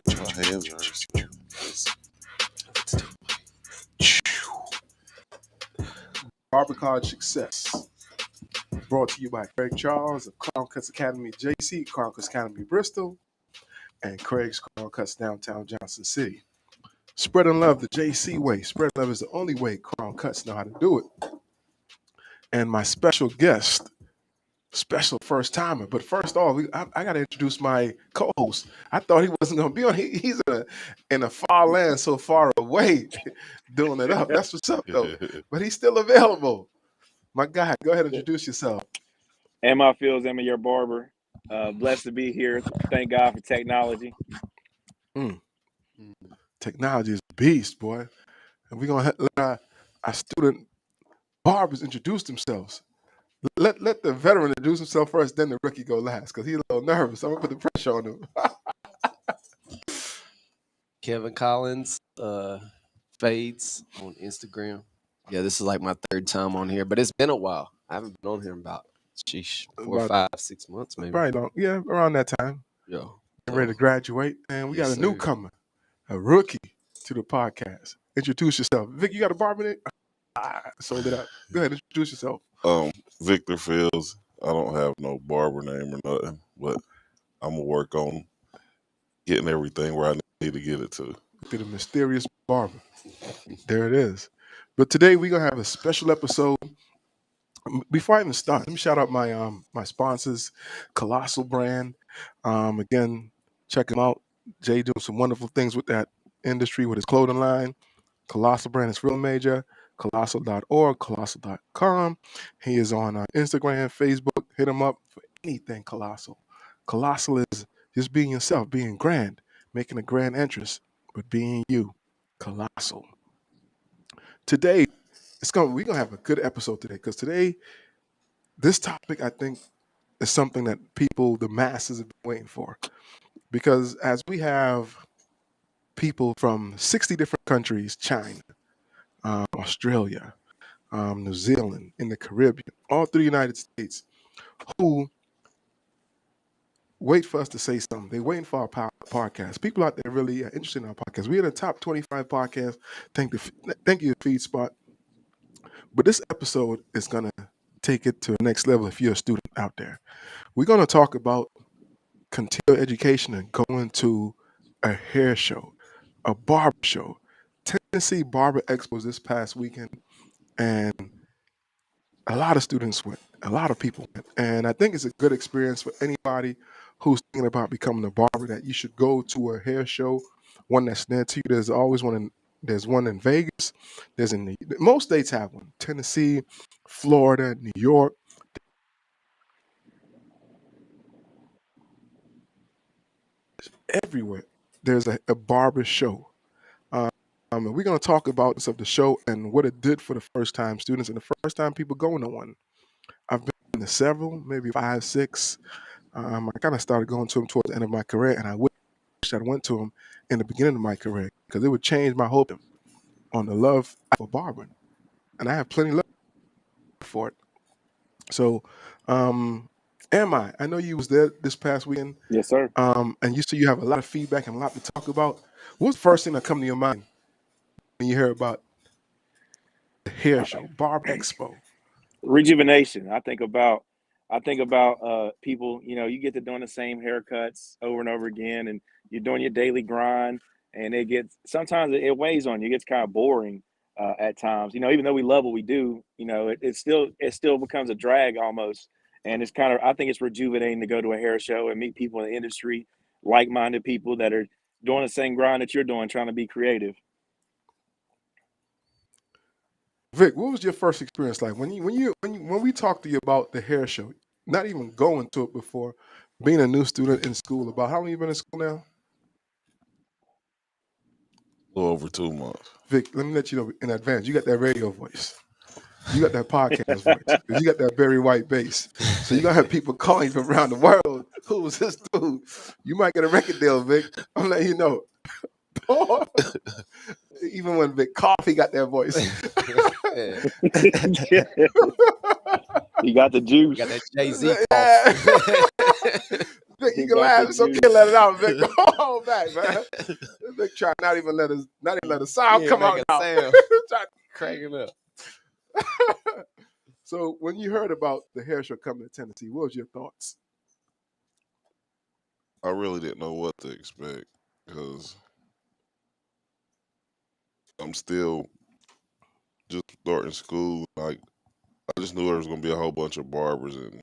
My hands are. Barber College Success. Brought to you by Craig Charles of Crown Cutz Academy JC, Crown Cutz Academy Bristol, and Craig's Crown Cutz downtown Johnson City. Spreading love the JC way. Spread love is the only way Crown Cutz know how to do it. And my special guest, special first timer. But first off, I got to introduce my co-host. I thought he wasn't going to be on. He's in a far land so far away doing it up. That's what's up, though. But he's still available. My guy, go ahead and introduce yourself. Emma Fields, Emma, your barber. Blessed to be here. Thank God for technology. Technology is a beast, boy. And we're going to let our student barbers introduce themselves. Let the veteran introduce himself first, then the rookie go last, because he's a little nervous. I'm going to put the pressure on him. Kevin Collins, Fades on Instagram. Yeah, this is like my third time on here, but it's been a while. I haven't been on here in about 4, 5, 6 months, maybe. Probably don't. Yeah, around that time. Yo, Getting ready to graduate, and we got a sir. newcomer, a rookie to the podcast. Introduce yourself. Vic, you got a barber there? Sold it out. Go ahead, introduce yourself. Victor Fields. I don't have no barber name or nothing, but I'm gonna work on getting everything where I need to get it to. To the mysterious barber. There it is. But today we're gonna have a special episode. Before I even start, let me shout out my sponsors, Colossal Brand. Again, check him out. Jay doing some wonderful things with that industry with his clothing line. Colossal Brand is real major. Colossal.org, colossal.com. He is on Instagram, Facebook. Hit him up for anything Colossal. Colossal is just being yourself, being grand, making a grand entrance, but being you. Colossal. Today, we're gonna have a good episode today, because today, this topic I think is something that people, the masses, have been waiting for. Because as we have people from 60 different countries, China, Australia, New Zealand, in the Caribbean, all through the United States, who wait for us to say something. They're waiting for our podcast. People out there really interested in our podcast. We're in the top 25 podcast. Thank you, FeedSpot. But this episode is going to take it to the next level if you're a student out there. We're going to talk about continuing education and going to a hair show, a barber show. Tennessee Barber Expo this past weekend, and a lot of students went, a lot of people went. And I think it's a good experience for anybody who's thinking about becoming a barber, that you should go to a hair show, one that's near to you. There's always one there's one in Vegas. Most states have one. Tennessee, Florida, New York. Everywhere there's a barber show. And we're going to talk about this of the show and what it did for the first-time students and the first-time people going to one. I've been to several, maybe 5, 6. I kind of started going to them towards the end of my career, and I wish I went to them in the beginning of my career, because it would change my hope on the love for barbering. And I have plenty of love for it. So, I know you was there this past weekend. Yes, sir. And you see you have a lot of feedback and a lot to talk about. What's the first thing that come to your mind when you hear about the hair show, Barber Expo? Rejuvenation. I think about people, you get to doing the same haircuts over and over again, and you're doing your daily grind, and sometimes it weighs on you. It gets kind of boring at times. Even though we love what we do, it still becomes a drag almost. And it's I think it's rejuvenating to go to a hair show and meet people in the industry, like-minded people that are doing the same grind that you're doing, trying to be creative. Vic, what was your first experience like when we talked to you about the hair show? Not even going to it before, being a new student in school. About how long you been in school now? A little over 2 months. Vic, let me let you know in advance. You got that radio voice. You got that podcast voice. You got that Barry White bass. So you're going to have people calling you from around the world. Who is this dude? You might get a record deal, Vic. I'm letting you know. Even when Vic cough, he got that voice. You got the juice. You got that Jay-Z. Vic, you He can got laugh. the It's okay. juice. Let it out, Vic. Go on back, man. Vic try not even let a sound Yeah, come make out a now. sound. Try- Cracking up. So when you heard about the hair show coming to Tennessee, what was your thoughts? I really didn't know what to expect because I'm still just starting school. Like I just knew there was gonna be a whole bunch of barbers and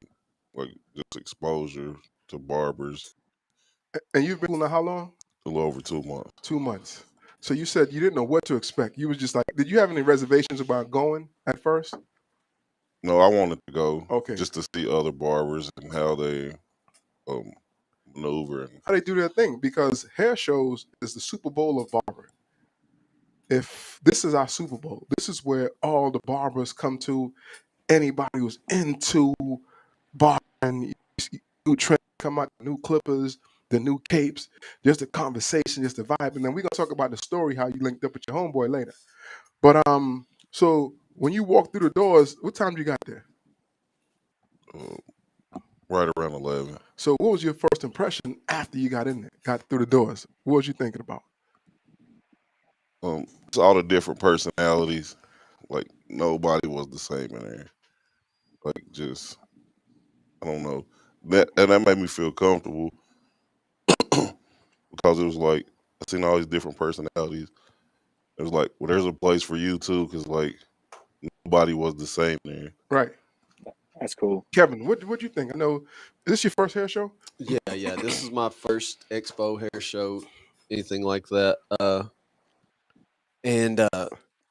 like just exposure to barbers. And you've been doing how long? A little over 2 months. 2 months. So you said you didn't know what to expect. You was just like, did you have any reservations about going at first? No, I wanted to go Okay. just to see other barbers and how they um, maneuver. And How they do their thing, because hair shows is the Super Bowl of barber. If this is our Super Bowl, this is where all the barbers come to. Anybody who's into barbering, new trend come out, new clippers, the new capes, just the conversation, just the vibe, and then we're gonna talk about the story how you linked up with your homeboy later. But so when you walked through the doors, what time you got there? right around 11. So what was your first impression after you got in there, got through the doors? What was you thinking about? It's all the different personalities. Like nobody was the same in there. Like just I don't know. That made me feel comfortable because it was like I seen all these different personalities. It was like, well, there's a place for you too, because like nobody was the same there. Right. That's cool. Kevin, what you think? I know, is this your first hair show? Yeah. This is my first expo hair show, anything like that. And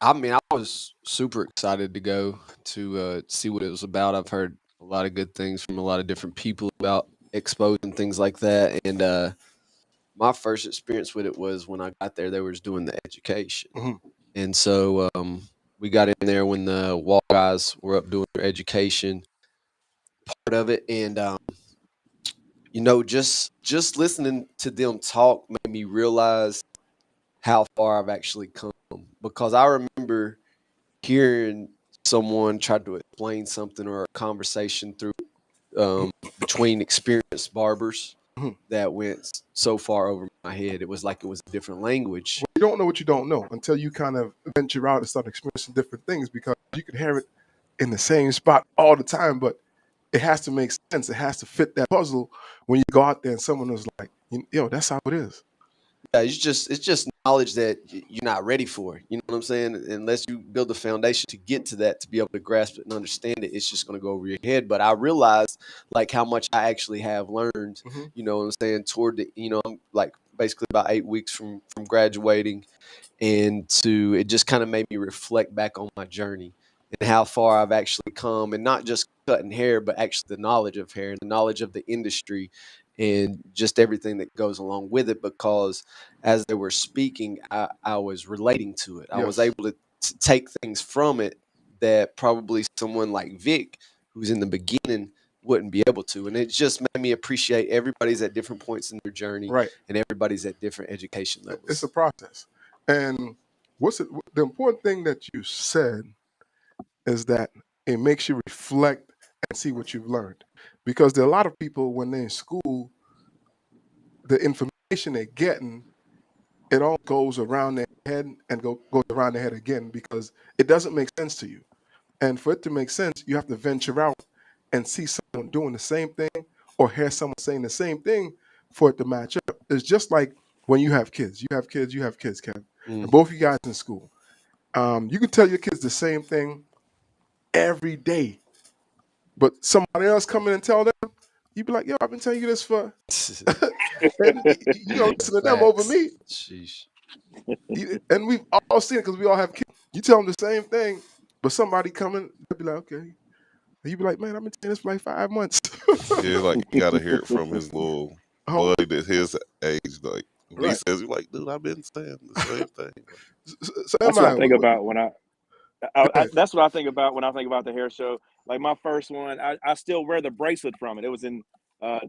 I mean, I was super excited to go to see what it was about. I've heard a lot of good things from a lot of different people about expos and things like that. And my first experience with it was when I got there. They was doing the education, Mhm. and so we got in there when the wall guys were up doing their education part of it, and just listening to them talk made me realize how far I've actually come, because I remember hearing someone try to explain something or a conversation through between experienced barbers Mhm. that went so far over my head. It was like it was a different language. You don't know what you don't know until you kind of venture out and start experiencing different things, because you can hear it in the same spot all the time, but it has to make sense. It has to fit that puzzle when you go out there and someone is like, yo, that's how it is. Yeah, it's just knowledge that you're not ready for. You know what I'm saying? Unless you build a foundation to get to that, to be able to grasp it and understand it, it's just going to go over your head. But I realized like how much I actually have learned. Mm-hmm. You know what I'm saying? Toward the, I'm like basically about 8 weeks from graduating, and to it just kind of made me reflect back on my journey and how far I've actually come, and not just cutting hair, but actually the knowledge of hair and the knowledge of the industry and just everything that goes along with it. Because as they were speaking, I was relating to it. I was Yes. able to take things from it that probably someone like Vic, who's in the beginning, wouldn't be able to. And it just made me appreciate everybody's at different points in their journey, Right. and everybody's at different education levels. It's a process. And the important thing that you said is that it makes you reflect and see what you've learned. Because there are a lot of people when they're in school, the information they're getting, it all goes around their head and goes around their head again, because it doesn't make sense to you. And for it to make sense, you have to venture out and see someone doing the same thing or hear someone saying the same thing for it to match up. It's just like when you have kids. You have kids, Kevin. And both of you guys in school. You can tell your kids the same thing every day, but somebody else come in and tell them, you'd be like, yo, I've been telling you this for and you gonna listen to them over Facts. me. Sheesh. And we've all seen it because we all have kids. You tell them the same thing, but somebody coming, they'll be like, okay. And you be like, man, I've been saying this for like 5 months. Yeah, like you gotta hear it from his little Oh, buddy that's his age. Like when he right. says, "You're like, dude, I've been saying the same thing." So That's am what I I. think about when Go ahead. that's what I think about when I think about the hair show. Like my first one, I still wear the bracelet from it. It was in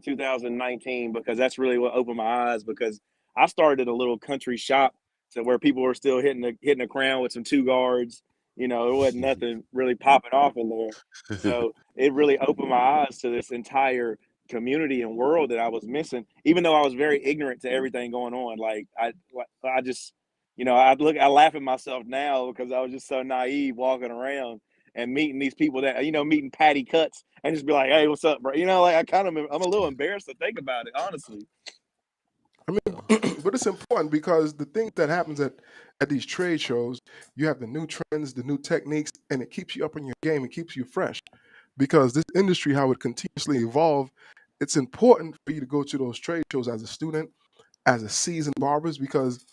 2019, because that's really what opened my eyes, because I started a little country shop to where people were still hitting the crown with some two guards. You know, it wasn't nothing really popping off in there. So it really opened my eyes to this entire community and world that I was missing, even though I was very ignorant to everything going on. Like I just, I laugh at myself now because I was just so naive walking around and meeting these people that, meeting Patty Cutz and just be like, hey, what's up, bro? Like I'm a little embarrassed to think about it, honestly. I mean, but it's important because the thing that happens at these trade shows, you have the new trends, the new techniques, and it keeps you up in your game. It keeps you fresh because this industry, how it continuously evolve, it's important for you to go to those trade shows as a student, as a seasoned barbers, because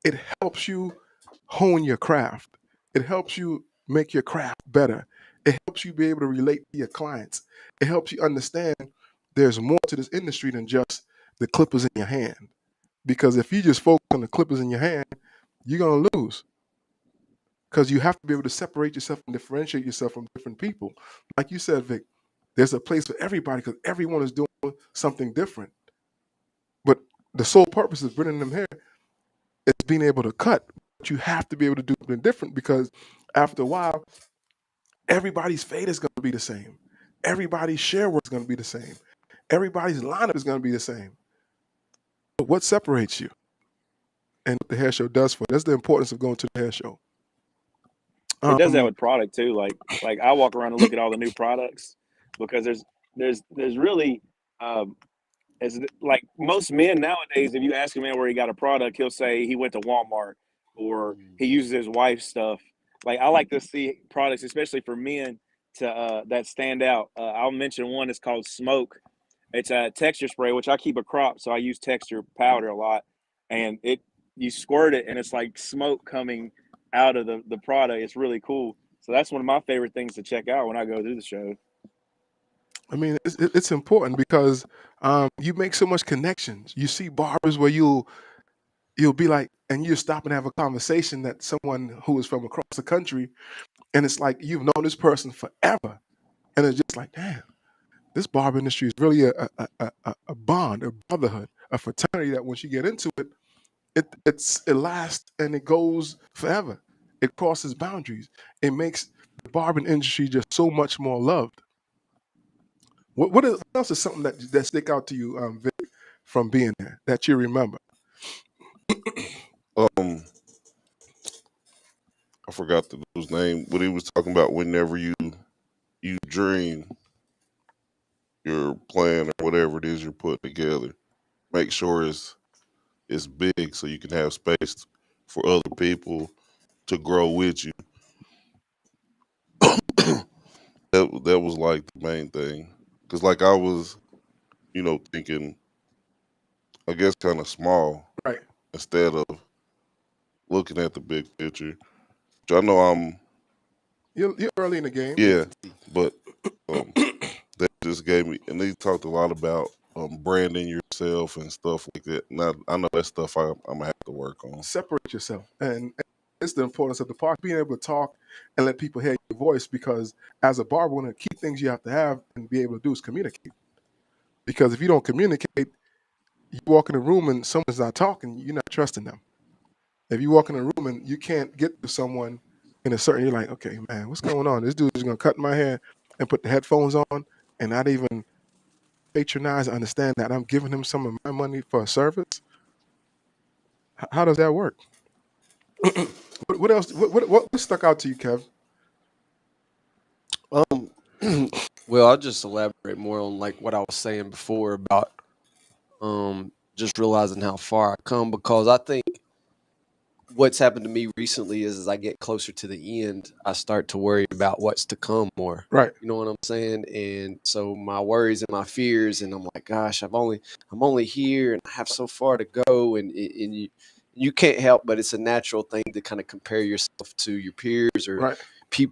it helps you hone your craft. It helps you make your craft better. It helps you be able to relate to your clients. It helps you understand there's more to this industry than just the clippers in your hand. Because if you just focus on the clippers in your hand, you're going to lose. Because you have to be able to separate yourself and differentiate yourself from different people. Like you said, Vic, there's a place for everybody because everyone is doing something different. But the sole purpose of bringing them here is being able to cut. But you have to be able to do something different because after a while, everybody's fade is going to be the same. Everybody's share work is going to be the same. Everybody's lineup is going to be the same. But what separates you? And what the hair show does for you. That's the importance of going to the hair show. It does that with product too. Like I walk around and look at all the new products because there's really as like most men nowadays, if you ask a man where he got a product, he'll say he went to Walmart or he uses his wife's stuff. Like I like to see products, especially for men, to that stand out. I'll mention one. It's called Smoke. It's a texture spray, which I keep a crop, so I use texture powder a lot. And you squirt it, and it's like smoke coming out of the product. It's really cool. So that's one of my favorite things to check out when I go to the show. I mean, it's important because you make so much connections. You see barbers where you'll be like, and you stop and have a conversation that someone who is from across the country, and it's like you've known this person forever, and it's just like, damn, this barber industry is really a bond, a brotherhood, a fraternity that once you get into it, it lasts and it goes forever. It crosses boundaries. It makes the barbering industry just so much more loved. What else is something that stick out to you, Vic, from being there that you remember? I forgot the dude's name, but he was talking about whenever you dream your plan or whatever it is you're putting together, make sure it's big so you can have space for other people to grow with you. That was like the main thing, because like I was, thinking, I guess, kind of small Right. instead of looking at the big picture. Which I know I'm, You're early in the game. yeah, but that just gave me, and they talked a lot about branding yourself and stuff like that. And I know that stuff I'm gonna have to work on. Separate yourself, and it's the importance of the part being able to talk and let people hear your voice. Because as a barber, one of the key things you have to have and be able to do is communicate. Because if you don't communicate, you walk in a room and someone's not talking, you're not trusting them. If you walk in a room and you can't get to someone in a certain, you're like, okay, man, what's going on? This dude is gonna cut my hair and put the headphones on and not even patronize and understand that I'm giving him some of my money for a service. How does that work? What else? What stuck out to you, Kev? Well, I'll just elaborate more on like what I was saying before about just realizing how far I come, because I think what's happened to me recently is as I get closer to the end, I start to worry about what's to come more. Right. You know what I'm saying? And so my worries and my fears, and I'm like, gosh, I'm only here and I have so far to go, and you can't help, but it's a natural thing to kind of compare yourself to your peers or Right.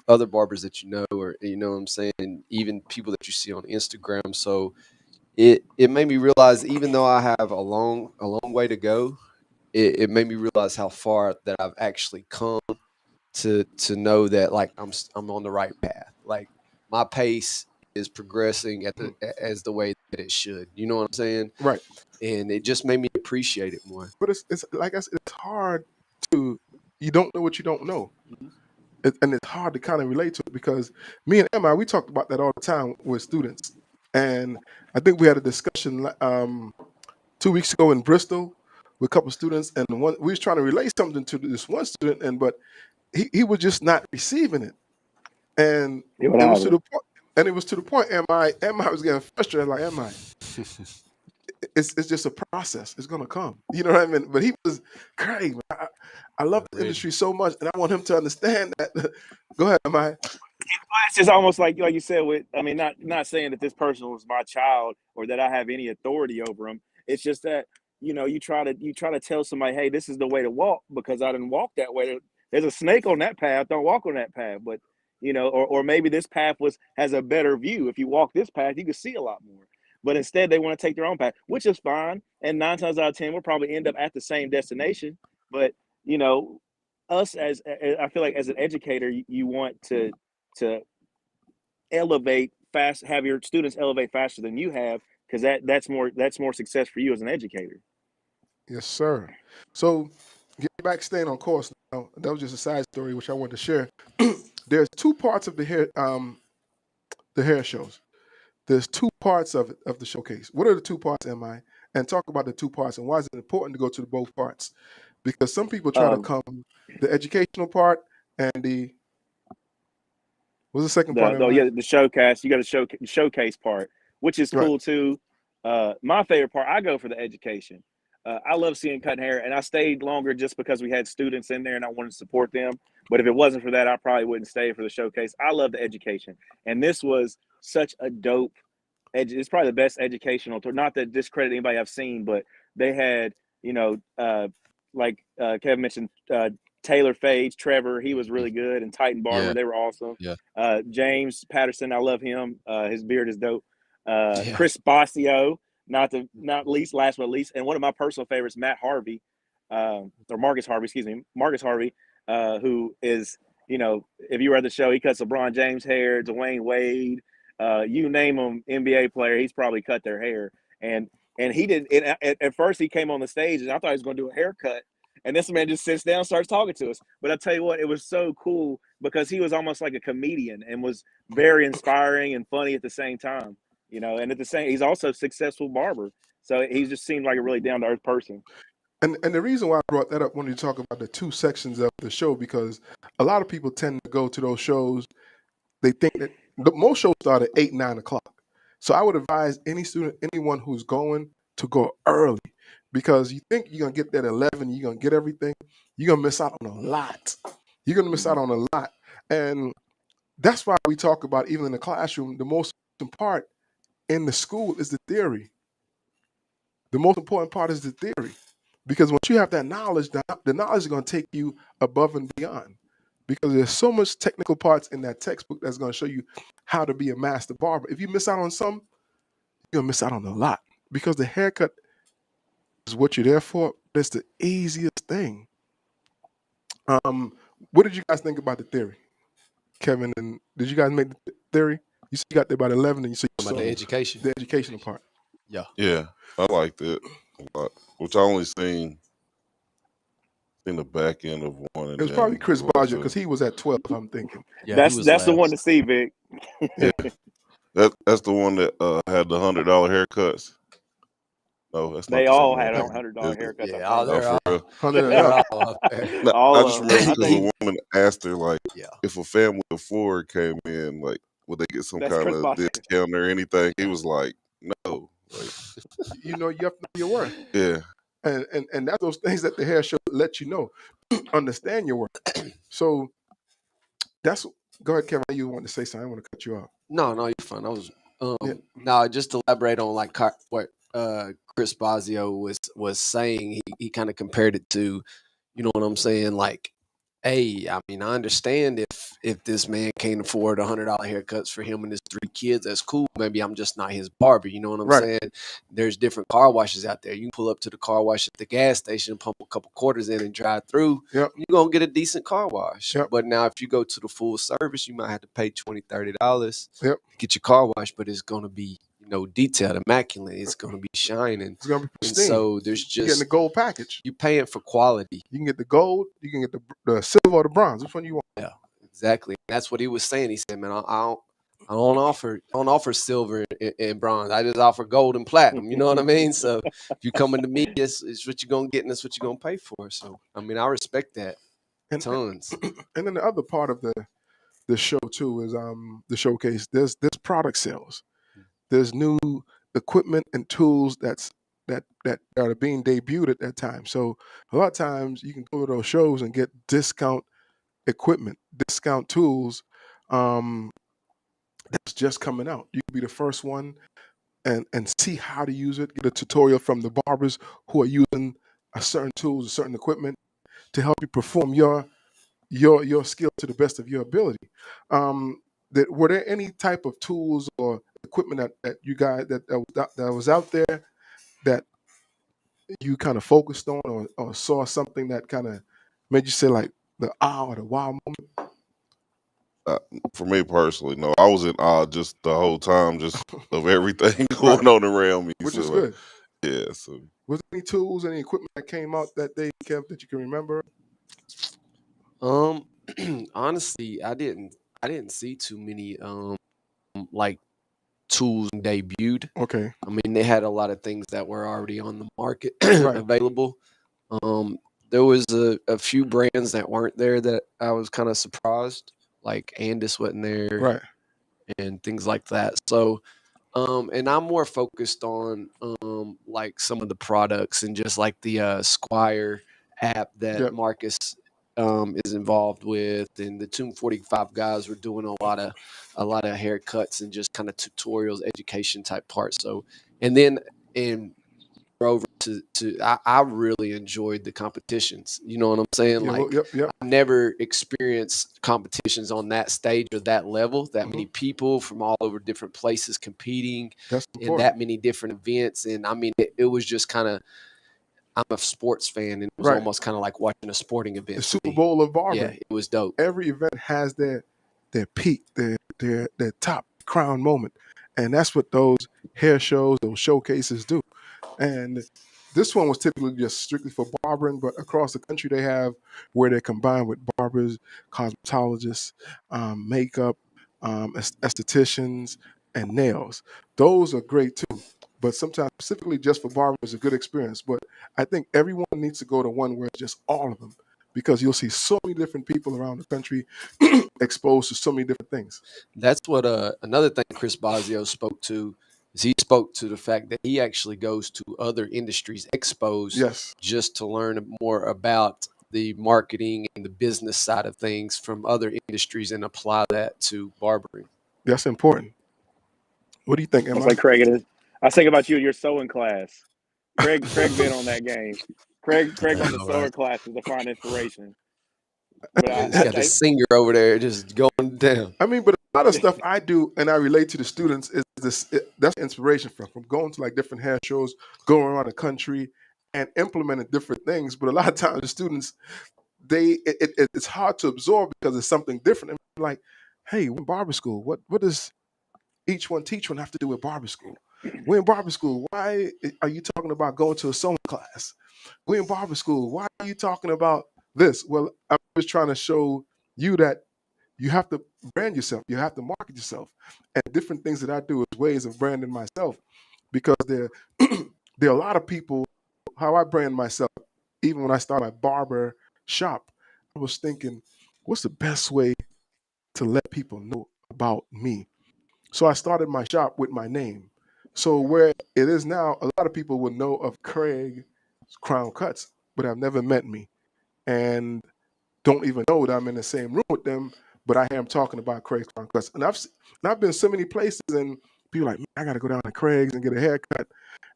other barbers that you know, or you know what I'm saying, and even people that you see on Instagram. So it made me realize, even though I have a long way to go, it made me realize how far that I've actually come to know that like I'm on the right path. Like my pace is progressing as the way that it should. You know what I'm saying? Right. And it just made me appreciate it more. But it's like I said, it's hard to, you don't know what you don't know. And it's hard to kind of relate to it because me and Emma, we talked about that all the time with students. And I think we had a discussion 2 weeks ago in Bristol with a couple of students, and we was trying to relay something to this one student, he was just not receiving it, and Yeah, what it was to happened? the point. And it was to the point. Am I was getting frustrated. Like, it's just a process. It's gonna come. You know what I mean? But he was Craig. Man, I love the Ready. industry so much, and I want him to understand that. Go ahead, am I? It's just almost like you said. I mean, not saying that this person was my child or that I have any authority over them. It's just that you try to tell somebody, hey, this is the way to walk because I didn't walk that way. There's a snake on that path. Don't walk on that path. But or maybe this path has a better view. If you walk this path, you can see a lot more. But instead, they want to take their own path, which is fine. And 9 times out of 10, we'll probably end up at the same destination. But us I feel like as an educator, you want to elevate fast, have your students elevate faster than you have, because that's more success for you as an educator. Yes, sir. So, get back staying on course now. That was just a side story which I wanted to share. There's two parts of the hair shows. There's two parts of the showcase. What are the two parts, MI? And talk about the two parts and why is it important to go to both parts? Because some people try to Um, come the educational part and what's the second part, MI? the showcase. You got to showcase part, which is Right. cool too. My favorite part, I go for the education. I love seeing cutting hair, and I stayed longer just because we had students in there and I wanted to support them. But if it wasn't for that, I probably wouldn't stay for the showcase. I love the education, and this was such a dope. It's probably the best educational tour. Not to discredit anybody I've seen, but they had like Kevin mentioned, Taylor Fage, Trevor. He was really good, and Titan Barber. Yeah, They were awesome. yeah, James Patterson, I love him. His beard is dope. yeah. Chris Basio, not last but least, and one of my personal favorites, Matt Harvey, or Marcus Harvey, excuse me, Marcus Harvey, who is, if you were at the show, he cuts LeBron James hair, Dwayne Wade, you name him, NBA player, he's probably cut their hair. And he didn't. At first, he came on the stage, and I thought he was going to do a haircut. And this man just sits down, starts talking to us. But I tell you what, it was so cool because he was almost like a comedian and was very inspiring and funny at the same time. And he's also a successful barber. So he just seemed like a really down to earth person. And the reason why I brought that up when you talk about the two sections of the show, because a lot of people tend to go to those shows. They think that most shows start at 8, 9 o'clock. So I would advise anyone who's going to go early, because you think you're gonna get there at 11, you're gonna get everything. You're gonna miss out on a lot. You're gonna miss out on a lot, and that's why we talk about, even in the classroom, the most important part in the school is the theory. The most important part is the theory, because once you have that knowledge, the knowledge is going to take you above and beyond. Because there's so much technical parts in that textbook that's going to show you how to be a master barber. If you miss out on some, you're going to miss out on a lot. Because the haircut is what you're there for. It's the easiest thing. What did you guys think about the theory, Kevin? And did you guys make the theory? You said you got there by 11, and you said you About saw the education. the educational part. Yeah, Yeah, I liked it a lot, which I only seen in the back end of one, and It was probably then Chris the rest Bodger, of because he was at 12, I'm thinking. yeah. He That's was the one to last. see, Vic. yeah. That's the one that had the $100 haircuts. No, that's not They the same all one. had Hey, $100 Is it? haircuts, I Yeah, think. Oh, they're for all, real. 100 and they're up. all up there. No, I All just of them. remember I because think. the woman asked her, like, Yeah, if a family of 4 came in, like, would they get some That's kind Chris of Bosh. discount or anything? He yeah. was like, no. Like, You have to know your worth. yeah. And that's those things that the hair show let you know. Understand your worth. So that's go ahead, Kevin. You want to say something? I want to cut you off. No, you're fine. I was Yeah. no, just to elaborate on like what Chris Basio was saying. He kind of compared it to, you know what I'm saying? Like, hey, I mean, I understand if this man can't afford $100 haircuts for him and his 3 kids, that's cool. Maybe I'm just not his barber. You know what I'm Right. saying? There's different car washes out there. You can pull up to the car wash at the gas station, pump a couple quarters in, and drive through. Yep. You're gonna get a decent car wash. Yep. But now, if you go to the full service, you might have to pay $20, $30 Yep. to get your car washed. But it's gonna be detailed, immaculate. It's gonna be shining. It's gonna be And pristine. so there's You're getting the just gold package. you paying for quality. You can get the gold. You can get the silver or the bronze. Which one you want? Yeah, exactly. That's what he was saying. He said, "Man, I don't I don't offer silver and bronze. I just offer gold and platinum. You know what I mean? So if you coming to me, it's what you're gonna get and it's what you're gonna pay for. So I mean, I respect that And tons. and then the other part of the show too is the showcase. There's product sales. There's new equipment and tools that are being debuted at that time. So a lot of times you can go to those shows and get discount equipment, discount tools um, that's just coming out. You can be the first one and see how to use it. Get a tutorial from the barbers who are using a certain tools, a certain equipment to help you perform your skill to the best of your ability. Were there any type of tools or equipment that you guys that was out there that you kind of focused on or saw something that kind of made you say like the or the wow moment? Uh, for me personally, no, I was in awe just the whole time, just of everything Right, going on around me. which is So good. yeah, so Was there any tools, any equipment that came out that they kept that you can remember? Um, honestly, I didn't see too many like tools debuted. Okay, I mean, they had a lot of things that were already on the market right, available. There was a few brands that weren't there that I was kind of surprised, like Andis wasn't there right. and things like that. So, and I'm more focused on like some of the products and just like the Squire app that Yep. Marcus is involved with, and the Tomb 45 guys were doing a lot of haircuts and just kind of tutorials, education type parts. So, and then and over to I really enjoyed the competitions. You know what I'm saying? Yeah. Well, Like yep. Yep. I never experienced competitions on that stage or that level, that Hmm. many people from all over different places competing That's in important. that many different events. And I mean, it was just kind of, I'm a sports fan, and it was Right. almost kind of like watching a sporting The event to Super me. Bowl of Yeah, barbering. it was dope. Every event has their peak, their top crown moment, and that's what those hair shows, those showcases do. And this one was typically just strictly for barbering, but across the country they have where they're combined with barbers, cosmetologists, makeup, estheticians, and nails. Those are great too. But sometimes specifically just for barbering is a good experience. But I think everyone needs to go to one where it's just all of them because you'll see so many different people around the country exposed to so many different things. That's what another thing Chris Bosio spoke to is he spoke to the fact that he actually goes to other industries expos Yes, just to learn more about the marketing and the business side of things from other industries and apply that to barbering. that's important. What do you think, It's Am I? like Craig. I was thinking about you in your sewing class. Craig been on that game. Craig I on the know, right? sewing classes to find inspiration. But Yeah, he's got the singer over there just going down. I mean, but a lot of stuff I do and I relate to the students is that's inspiration from going to like different hair shows, going around the country and implementing different things. But a lot of times the students it's hard to absorb because it's something different. And I'm like, hey, we're in barber school. What does each one teach one have to do with barber school? We're in barber school. Why are you talking about going to a sewing class? We're in barber school. Why are you talking about this? Well, I'm just trying to show you that you have to brand yourself. You have to market yourself. And different things that I do is ways of branding myself because there are a lot of people, how I brand myself, even when I started my barber shop, I was thinking, what's the best way to let people know about me? So I started my shop with my name. So where it is now, a lot of people would know of Craig Crown Cutz, but have never met me and don't even know that I'm in the same room with them. But I hear them talking about Craig's Crown Cutz, and I've been so many places, and people are like, man, I got to go down to Craig's and get a haircut,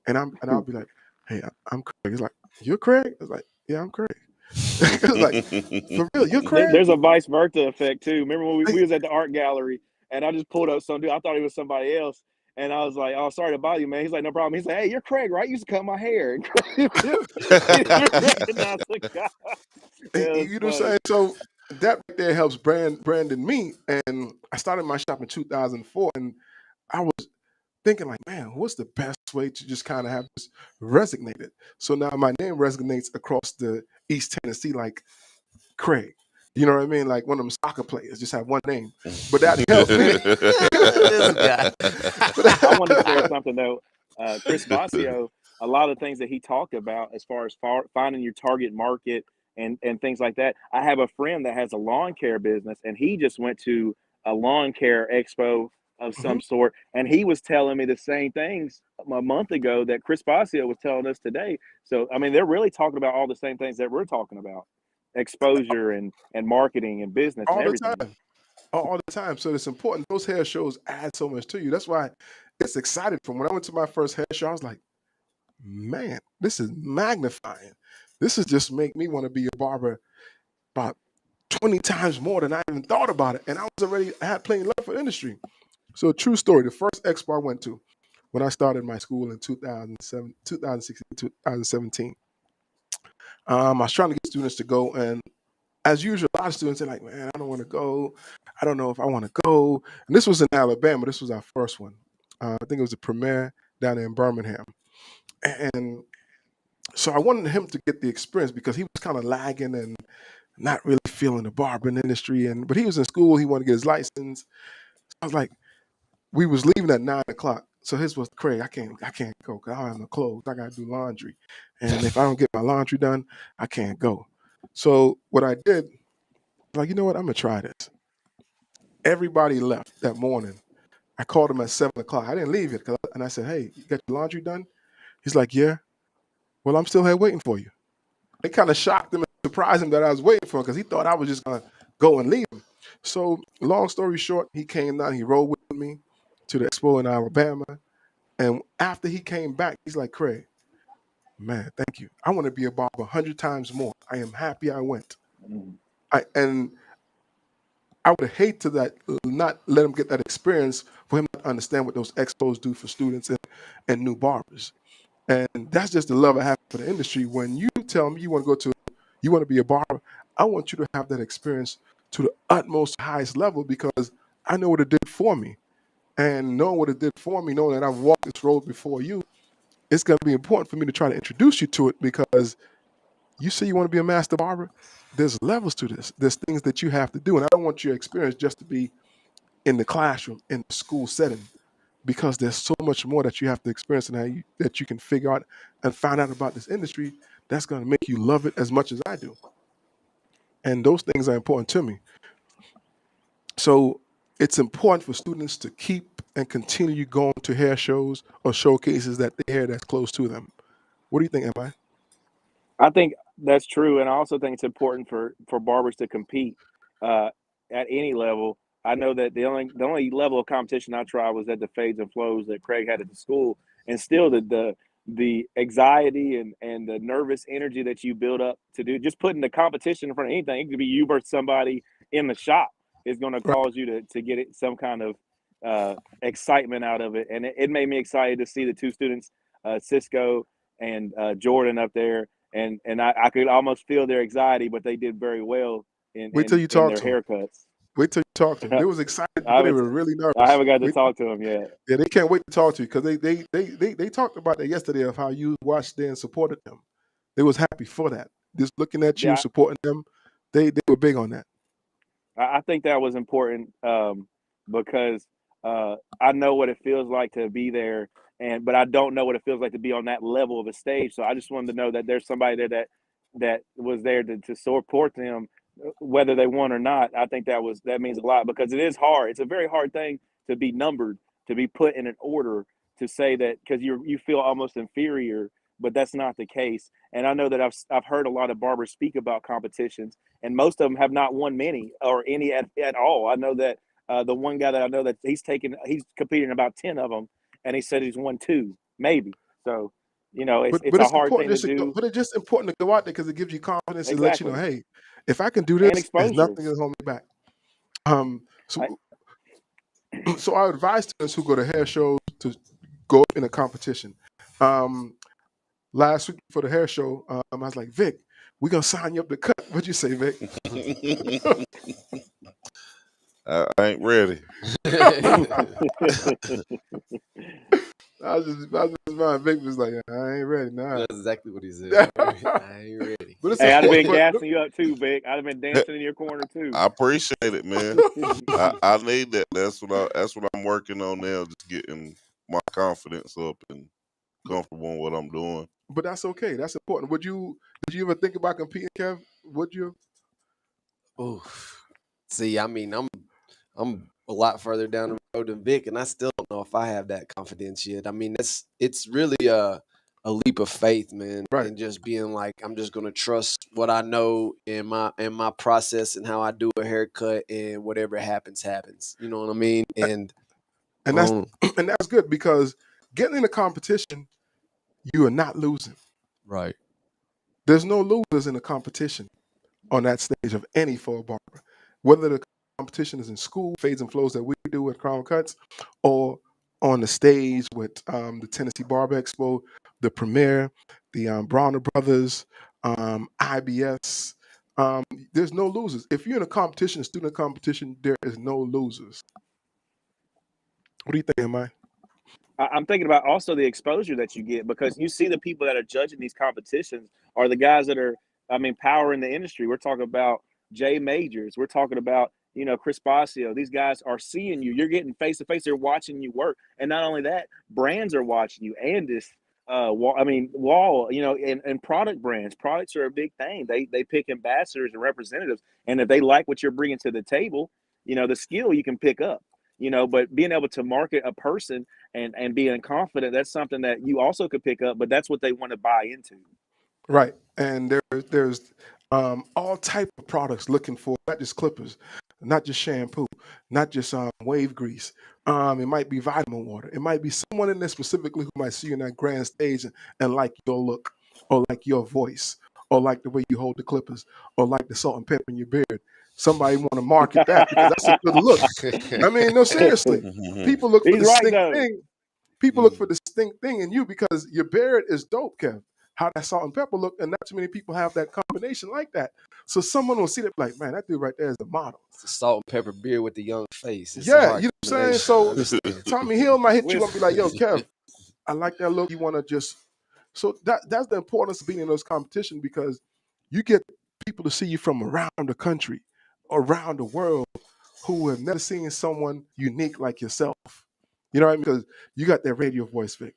and I'll be like, hey, I'm Craig. It's like, you're Craig? It's like, yeah, I'm Craig. It's like, for real, you're Craig? there's a vice versa effect too. Remember when we Like, was at the art gallery and I just pulled up some dude. I thought he was somebody else. And I was like, "Oh, sorry to bother you, man." He's like, "No problem." He's like, "Hey, you're Craig, right? You used to cut my hair." And he recognized the guy. It was you know what I'm funny. saying? So that right there helps branding me. And I started my shop in 2004, and I was thinking like, man, what's the best way to just kind of have this resonated? So now my name resonates across the East Tennessee like Craig. You know what I mean? Like one of them soccer players, just have one name. But that helped me. This guy. I want to share something though. Chris Vassio, a lot of the things that he talked about as far as finding your target market and things like that. I have a friend that has a lawn care business, and he just went to a lawn care expo of Mhm. some sort, and he was telling me the same things a month ago that Chris Vassio was telling us today. So, I mean, they're really talking about all the same things that we're talking about: exposure and marketing and business and All the everything. time. All the time. So it's important. Those hair shows add so much to you. That's why it's exciting. From when I went to my first hair show, I was like, man, this is magnifying. This is just make me want to be a barber about 20 times more than I even thought about it. And I had plenty of love for the industry. So true story. The first expo I went to when I started my school in 2007, 2016, 2017, I was trying to get students to go. And as usual, a lot of students are like, man, I don't want to go. I don't know if I want to go. And this was in Alabama. This was our first one. I think it was the premiere down in Birmingham. And so I wanted him to get the experience because he was kind of lagging and not really feeling the barbering industry. But he was in school. He wanted to get his license. I was like, we was leaving at 9 o'clock. So his was, Craig, I can't go because I don't have no clothes. I got to do laundry. And if I don't get my laundry done, I can't go. So what I did, like, you know what? I'm going to try this. Everybody left that morning. I called him at 7 o'clock. I didn't leave it. And I said, hey, you got your laundry done? He's like, yeah. Well, I'm still here waiting for you. It kind of shocked him and surprised him that I was waiting for him because he thought I was just going to go and leave him. So long story short, he came down. He rode with me to the expo in Alabama. And after he came back, he's like, Craig, man, thank you. I want to be a barber 100 times more. I am happy I went. And I would hate to not let him get that experience for him to understand what those expos do for students and new barbers. And that's just the love I have for the industry. When you tell me you want to be a barber, I want you to have that experience to the utmost highest level because I know what it did for me. And knowing what it did for me, knowing that I've walked this road before you, it's going to be important for me to try to introduce you to it because you say you want to be a master barber. There's levels to this. There's things that you have to do. And I don't want your experience just to be in the classroom, in the school setting, because there's so much more that you have to experience and that you can figure out and find out about this industry that's going to make you love it as much as I do. And those things are important to me. So it's important for students to keep and continue going to hair shows or showcases that they hair that's close to them. What do you think, Am I think that's true, and I also think it's important for barbers to compete uh, at any level. I know that the only level of competition I tried was at the fades and flows that Craig had at the school, and still the anxiety and the nervous energy that you build up to do just putting the competition in front of anything. It could be you versus somebody in the shop is going to Right. cause you to get some kind of excitement out of it, and it made me excited to see the two students, Cisco and Jordan, up there and I could almost feel their anxiety, but they did very well in Wait till in, you in talk their to them. haircuts. Wait till you talk to them. They was excited, I but they haven't were really I nervous. haven't got to Wait, talk to them yet. yeah, they can't wait to talk to you because they talked about that yesterday of how you watched them and supported them. They was happy for that. Just looking at you Yeah, supporting them, they were big on that. I think that was important because I know what it feels like to be there, but I don't know what it feels like to be on that level of a stage. So I just wanted to know that there's somebody there that was there to support them, whether they won or not. I think that means a lot because it is hard. It's a very hard thing to be numbered, to be put in an order, to say that because you feel almost inferior, but that's not the case. And I know that I've heard a lot of barbers speak about competitions, and most of them have not won many or any at all. I know that the one guy that I know that he's competed in about 10 of them, and he said he's won two, maybe. So, it's But a it's hard important thing to just to go, do. but it's just important to go out there because it gives you confidence and let you know, Exactly. hey, if I can do And this, there's exposure. nothing that's holding me back. Um, I, so so I advise students who go to hair shows to go up in a competition. Um, Last week for the hair show, I was like, Vic, we're gonna sign you up to cut. What'd you say, Vic? I ain't ready. I was just my Vic was like, I ain't ready. Nah. That's exactly what he said. I ain't ready. But it's Hey, I'd have been important. gassing you up too, Vic. I'd have been dancing in your corner too. I appreciate it, man. I need that. That's what I'm working on now. Just getting my confidence up and comfortable in what I'm doing. But that's okay. That's important. Did you ever think about competing, Kev? Would you? Oof. See, I mean, I'm a lot further down the road than Vic, and I still don't know if I have that confidence yet. I mean, it's really a leap of faith, man, Right. and just being like, I'm just gonna trust what I know in my process and how I do a haircut, and whatever happens, happens. You know what I mean? And And that's and that's good because getting in a competition, you are not losing. right. There's no losers in a competition on that stage of any full barber. Whether the competition is in school, fades and flows that we do at Crown Cutz, or on the stage with the Tennessee Barber Expo, the Premiere, the Bronner Brothers, IBS. There's no losers. If you're in a competition, a student competition, there is no losers. What do you think, Am I? I'm thinking about also the exposure that you get because you see the people that are judging these competitions are the guys that are, I mean, power in the industry. We're talking about Jay Majors. We're talking about, Chris Basio. These guys are seeing you. You're getting face to face. They're watching you work. And not only that, brands are watching you. And this, Wall, and product brands. Products are a big thing. They pick ambassadors and representatives. And if they like what you're bringing to the table, the skill you can pick up. But being able to market a person and being confident, that's something that you also could pick up, but that's what they want to buy into. Right. And there's all type of products looking for not just clippers, not just shampoo, not just wave grease. It might be vitamin water. It might be someone in there specifically who might see you in that grand stage and like your look, or like your voice, or like the way you hold the clippers, or like the salt and pepper in your beard. Somebody want to market that because that's a good look. I mean, no, seriously. People look for He's right, distinct though. thing. People look for distinct thing in you because your beard is dope, Kev. How that salt and pepper look, and not too many people have that combination like that. So someone will see that like, man, that dude right there is the model. It's a salt and pepper beard with the young face. It's a Yeah, hard you know what I'm saying? combination. So Understand. Tommy Hill might hit you up and be like, yo, Kev, I like that look. You want to just so that's the importance of being in those competitions because you get people to see you from around the country, around the world, who have never seen someone unique like yourself. You know what I mean? Because you got that radio voice, Vic.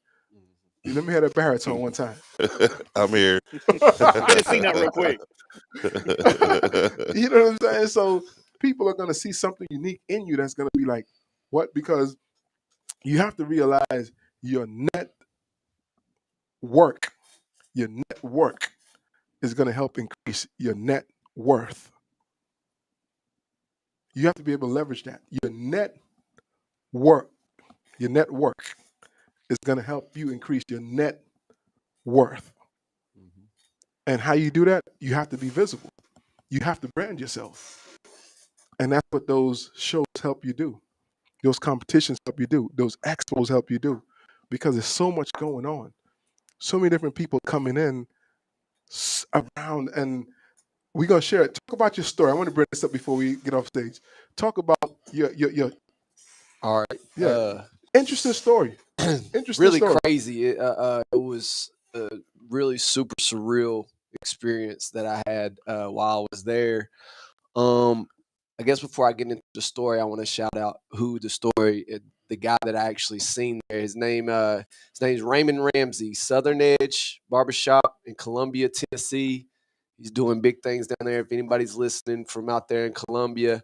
Let me hear that baritone one time. I'm here. Get a C note real quick. You know what I'm saying? So people are going to see something unique in you that's going to be like, what? Because you have to realize your net work, is going to help increase your net worth. You have to be able to leverage that. Your net work is going to help you increase your net worth. And how you do that? You have to be visible. You have to brand yourself. And that's what those shows help you do. Those competitions help you do. Those expos help you do. Because there's so much going on. So many different people coming in around, and we're going to share it. Talk about your story. I want to bring this up before we get off stage. Talk about your All right. interesting story. Interesting really story. crazy. It was a really super surreal experience that I had while I was there. I guess before I get into the story, I want to shout out the guy that I actually seen there. His name's Raymond Ramsey, Southern Edge Barbershop in Columbia, Tennessee. He's doing big things down there. If anybody's listening from out there in Columbia,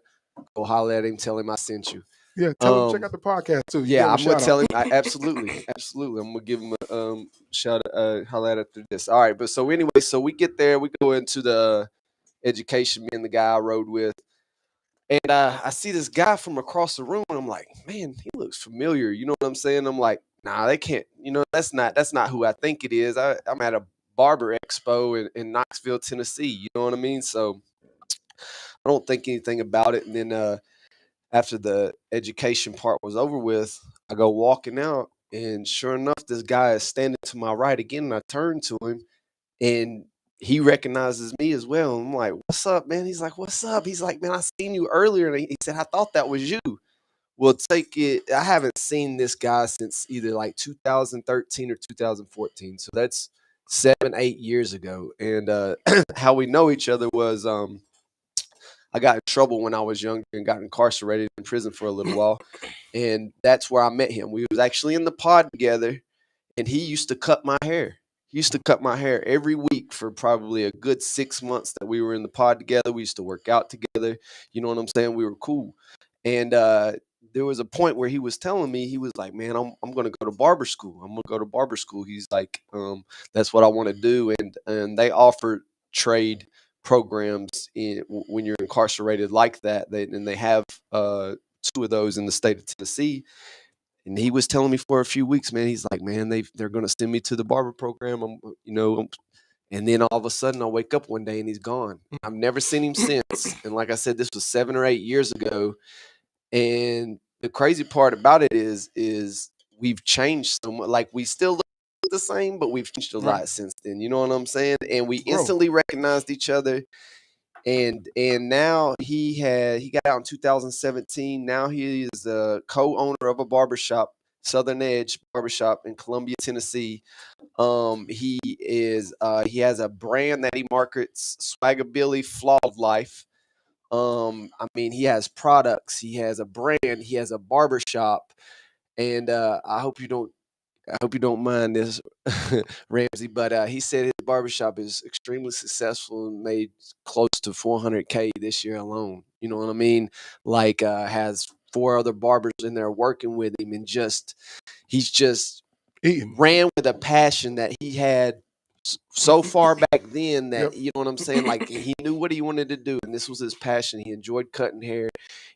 go holler at him, tell him I sent you. Yeah, tell him check out the podcast too. Yeah, I'm gonna tell him. Absolutely. I'm gonna give him a shout out, holler at after this. All right, but so anyway, so we get there, we go into the education. Me and the guy I rode with, and I see this guy from across the room, and I'm like, man, he looks familiar. You know what I'm saying? I'm like, nah, they can't. That's not who I think it is. I'm at a barber expo in Knoxville, Tennessee. You know what I mean? So I don't think anything about it, and then. After the education part was over with, I go walking out, and sure enough, this guy is standing to my right again, and I turn to him, and he recognizes me as well. I'm like, "What's up, man?" He's like, "What's up?" He's like, "Man, I seen you earlier." And he said, "I thought that was you." Well, take it. I haven't seen this guy since either like 2013 or 2014. So that's 7, 8 years ago. And how we know each other was I got in trouble when I was younger and got incarcerated in prison for a little while. And that's where I met him. We was actually in the pod together, and he used to cut my hair. He used to cut my hair every week for probably a good 6 months that we were in the pod together. We used to work out together. You know what I'm saying? We were cool. And there was a point where he was telling me, he was like, "Man, I'm going to go to barber school. I'm going to go to barber school." He's like, "That's what I want to do." And they offered trade programs when you're incarcerated like that. And they have two of those in the state of Tennessee. And he was telling me for a few weeks, man, he's like, "Man, they're going to send me to the barber program." And then all of a sudden I wake up one day and he's gone. I've never seen him since. And like I said, this was 7 or 8 years ago. And the crazy part about it is we've changed so much. Like, we still look the same, but we've changed a lot since then. You know what I'm saying? And we instantly recognized each other. And now he got out in 2017. Now he is the co-owner of a barbershop, Southern Edge Barbershop in Columbia, Tennessee. He has a brand that he markets, Swagabilly Flawed Life. I mean, he has products, he has a brand, he has a barbershop, and I hope you don't mind this, Ramsey, but he said his barbershop is extremely successful and made close to 400K this year alone. You know what I mean? Like, has 4 other barbers in there working with him, and he's just ran with a passion that he had so far back then that, you know what I'm saying? Like, he knew what he wanted to do, and this was his passion. He enjoyed cutting hair,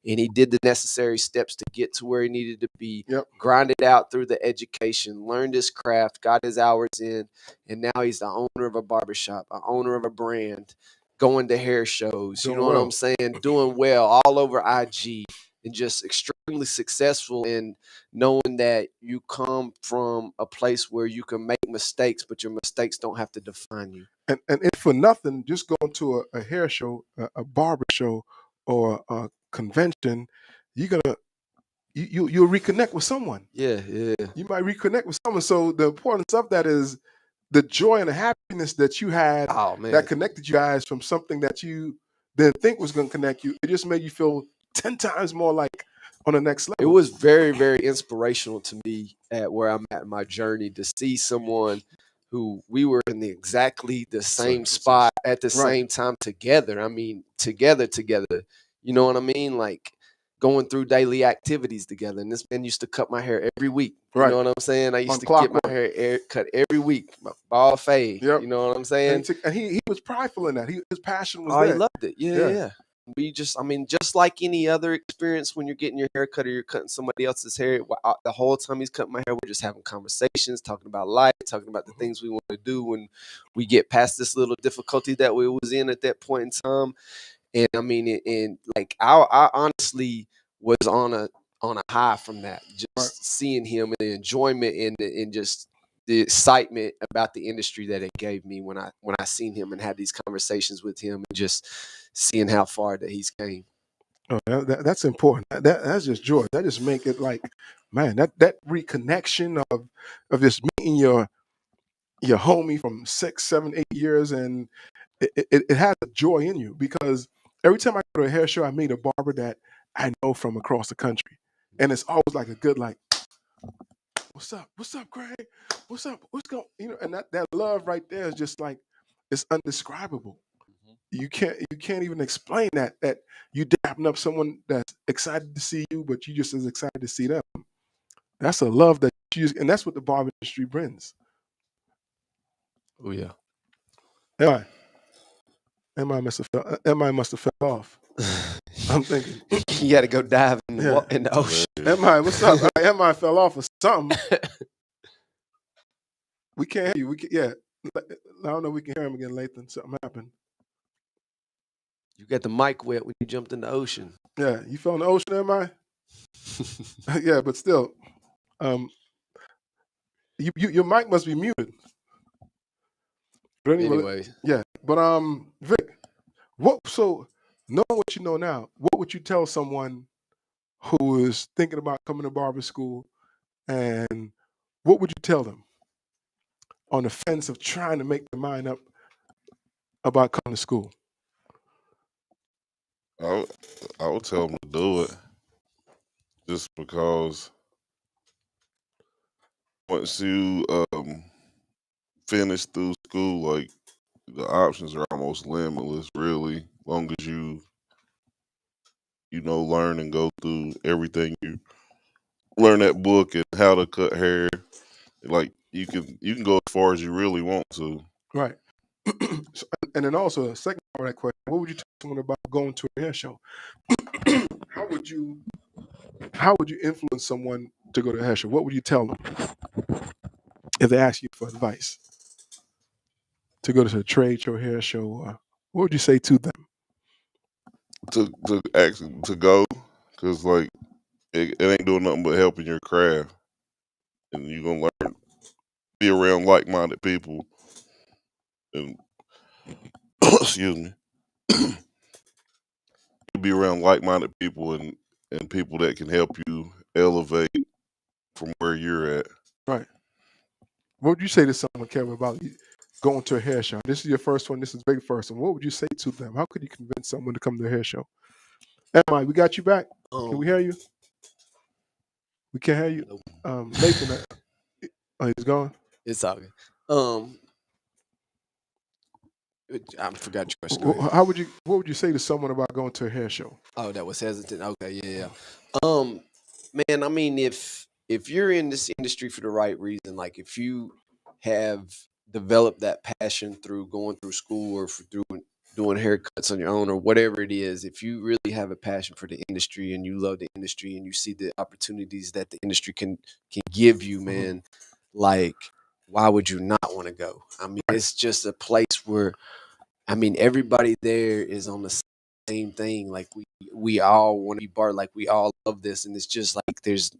and he did the necessary steps to get to where he needed to be, grinded out through the education, learned his craft, got his hours in, and now he's the owner of a barbershop, an owner of a brand, going to hair shows, you know what I'm saying? Doing well all over IG, and just extremely successful, in knowing that you come from a place where you can make mistakes, but your mistakes don't have to define you. And if for nothing, just going to a hair show, a barber show, or a convention, you'll reconnect with someone. Yeah. You might reconnect with someone. So the importance of that is the joy and the happiness that you had that connected you guys from something that you didn't think was going to connect you. It just made you feel 10 times more like on the next level. It was very, very inspirational to me at where I'm at in my journey, to see someone who we were in exactly the same spot at the same time together. I mean, together. You know what I mean? Like, going through daily activities together. And this man used to cut my hair every week. You know what I'm saying? I used to get my hair cut every week, my ball fade. You know what I'm saying? And he was prideful in that. His passion was there. He loved it. Yeah. We just like any other experience when you're getting your hair cut or you're cutting somebody else's hair, the whole time he's cutting my hair, we're just having conversations, talking about life, talking about the things we want to do when we get past this little difficulty that we was in at that point in time. And I mean, like, I honestly was on a high from that, just seeing him, and the enjoyment and just the excitement about the industry that it gave me when I seen him and had these conversations with him, and just seeing how far that he's came. Oh, that's important. That's just joy. That just make it like, man, that reconnection of just meeting your homie from 6, 7, 8 years, and it has a joy in you, because every time I go to a hair show, I meet a barber that I know from across the country, and it's always like a good, like, what's up, Craig? What's up? What's going? And that love right there is just like, it's undescribable. You can't even explain that you dapping up someone that's excited to see you, but you just as excited to see them. That's a love that and that's what the barber industry brings. Oh yeah. MI must have fell off. I'm thinking you got to go dive in the ocean. MI, what's up? MI fell off or something. We can't hear you. I don't know. We can hear him again, Lathan. Something happened. You got the mic wet when you jumped in the ocean. Yeah, you fell in the ocean, MI? Yeah, but still, your mic must be muted. But anyway, yeah. But Vic, knowing what you know now, what would you tell someone who is thinking about coming to barber school, and what would you tell them on the fence of trying to make their mind up about coming to school? I would, I would tell them to do it just because once you finish through school, like the options are almost limitless, really. Long as learn and go through everything you learn that book and how to cut hair. Like you can go as far as you really want to. Right. So, and then also, the second part of that question, what would you tell someone about going to a hair show? how would you how would you influence someone to go to a hair show? What would you tell them if they ask you for advice to go to a trade show, hair show? What would you say to them? To actually to go, because like it ain't doing nothing but helping your craft, and you're gonna learn be around like minded people, and excuse me, you'll be around like minded people and people that can help you elevate from where you're at. Right. What would you say to someone, Kevin, about going to a hair show? This is your first one. This is big first one. What would you say to them? How could you convince someone to come to a hair show? Emma, we got you back. Can we hear you? We can't hear you. Nope. Nathan, he's gone. It's all good. I forgot your question. Go ahead. What would you say to someone about going to a hair show? Oh, that was hesitant. Okay, yeah. Man, I mean, if you're in this industry for the right reason, like if you have developed that passion through going through school or through doing haircuts on your own or whatever it is, if you really have a passion for the industry and you love the industry and you see the opportunities that the industry can give you, man, like why would you not want to go? I mean, it's just a place where, I mean, everybody there is on the same thing. Like we all want to be part. Like we all love this, and it's just like there's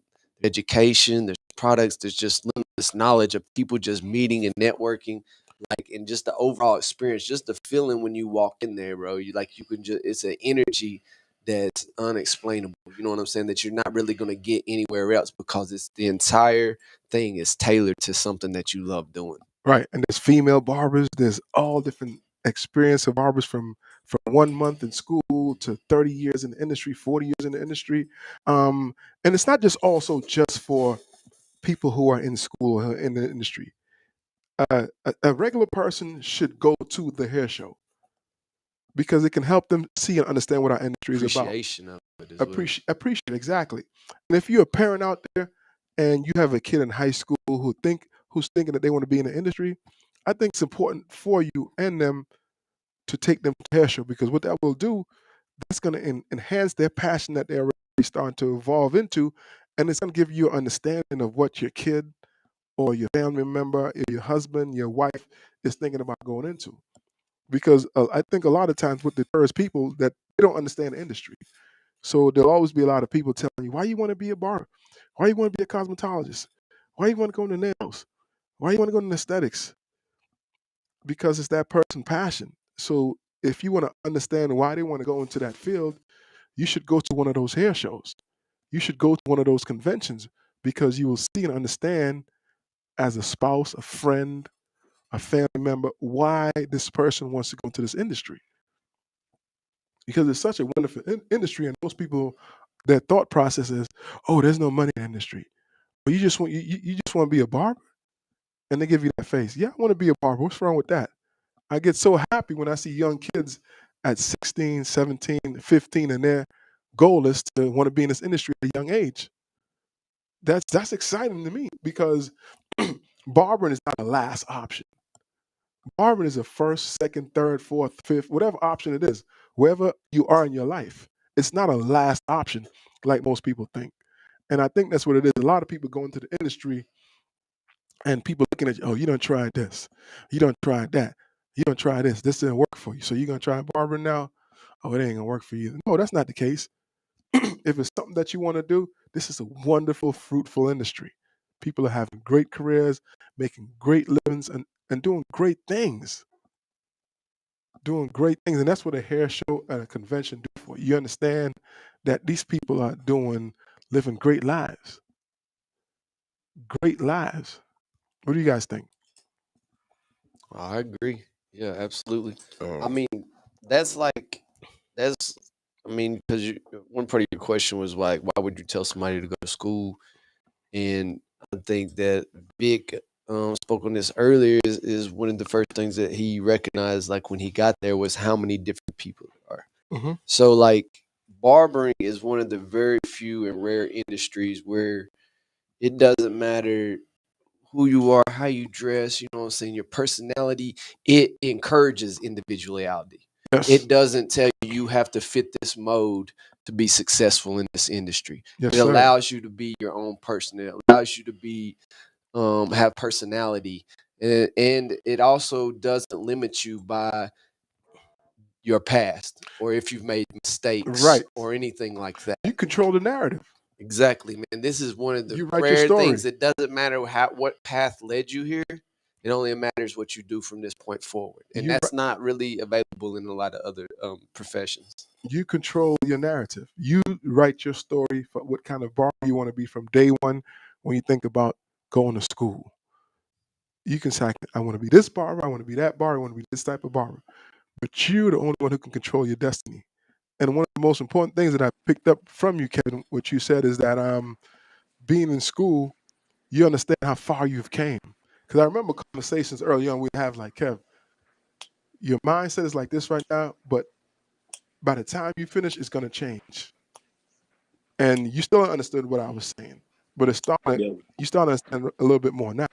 education, there's products, there's just limitless knowledge of people just meeting and networking, like, and just the overall experience, just the feeling when you walk in there, bro. You can just, it's an energy that's unexplainable. You know what I'm saying? That you're not really gonna get anywhere else because it's the entire thing is tailored to something that you love doing. Right. And there's female barbers. There's all different experience of barbers from 1 month in school to 30 years in the industry, 40 years in the industry. And it's not just also just for people who are in school or in the industry. A regular person should go to the hair show because it can help them see and understand what our industry is about. Appreciation of it as well. Appreciate exactly. And if you're a parent out there and you have a kid in high school who's thinking that they want to be in the industry, I think it's important for you and them to take them to hair show, because what that will do, that's going to enhance their passion that they're already starting to evolve into, and it's going to give you an understanding of what your kid or your family member, or your husband, your wife is thinking about going into. Because I think a lot of times what deters people that they don't understand the industry. So there'll always be a lot of people telling you, why you want to be a barber? Why you want to be a cosmetologist? Why you want to go into nails? Why you want to go into aesthetics? Because it's that person's passion. So if you want to understand why they want to go into that field, you should go to one of those hair shows. You should go to one of those conventions, because you will see and understand as a spouse, a friend, a family member, why this person wants to go into this industry. Because it's such a wonderful industry, and most people, their thought process is, oh, there's no money in the industry. But you just want to be a barber? And they give you that face. Yeah, I want to be a barber. What's wrong with that? I get so happy when I see young kids at 16, 17, 15, and their goal is to want to be in this industry at a young age. That's exciting to me, because barbering is not a last option. Barbering is a first, second, third, fourth, fifth, whatever option it is, wherever you are in your life. It's not a last option like most people think. And I think that's what it is. A lot of people go into the industry and people looking at you, oh, you done tried this. You done tried that. You done tried this. This didn't work for you. So you're going to try barbering now? Oh, it ain't going to work for you. No, that's not the case. If it's something that you want to do, this is a wonderful, fruitful industry. People are having great careers, making great livings, and doing great things. doing great things, and that's what a hair show and a convention do for you. You understand that these people are living great lives, great lives. What do you guys think? I agree. Yeah, absolutely. I Um, mean, that's like that's. I mean, because one part of your question was like, why would you tell somebody to go to school? And I think that Vic spoke on this earlier. Is one of the first things that he recognized, like when he got there, was how many different people there are. Hmm. So, like, barbering is one of the very few and rare industries where it doesn't matter who you are, how you dress, you know what I'm saying, your personality, it encourages individuality. Yes, It doesn't tell you you have to fit this mode to be successful in this industry. yes, It sir. allows you to be your own person. It allows you to be have personality. And it also doesn't limit you by your past or if you've made mistakes Right. or anything like that. You control the narrative. Exactly, man. This is one of the You write your rare things story. that doesn't matter what path led you here. It only matters what you do from this point forward, and You that's not really available in a lot of other professions. you control your narrative. You write your story for what kind of barber you want to be from day one. When you think about going to school, you can say, "I want to be this barber. I want to be that barber. I want to be this type of barber." But you're the only one who can control your destiny. And one of the most important things that I picked up from you, Kevin, what you said is that being in school, you understand how far you've came. Because I remember conversations early on we'd have like, Kev, your mindset is like this right now, but by the time you finish, it's going to change. And you still understood what I was saying, but Yeah. you start to understand a little bit more now.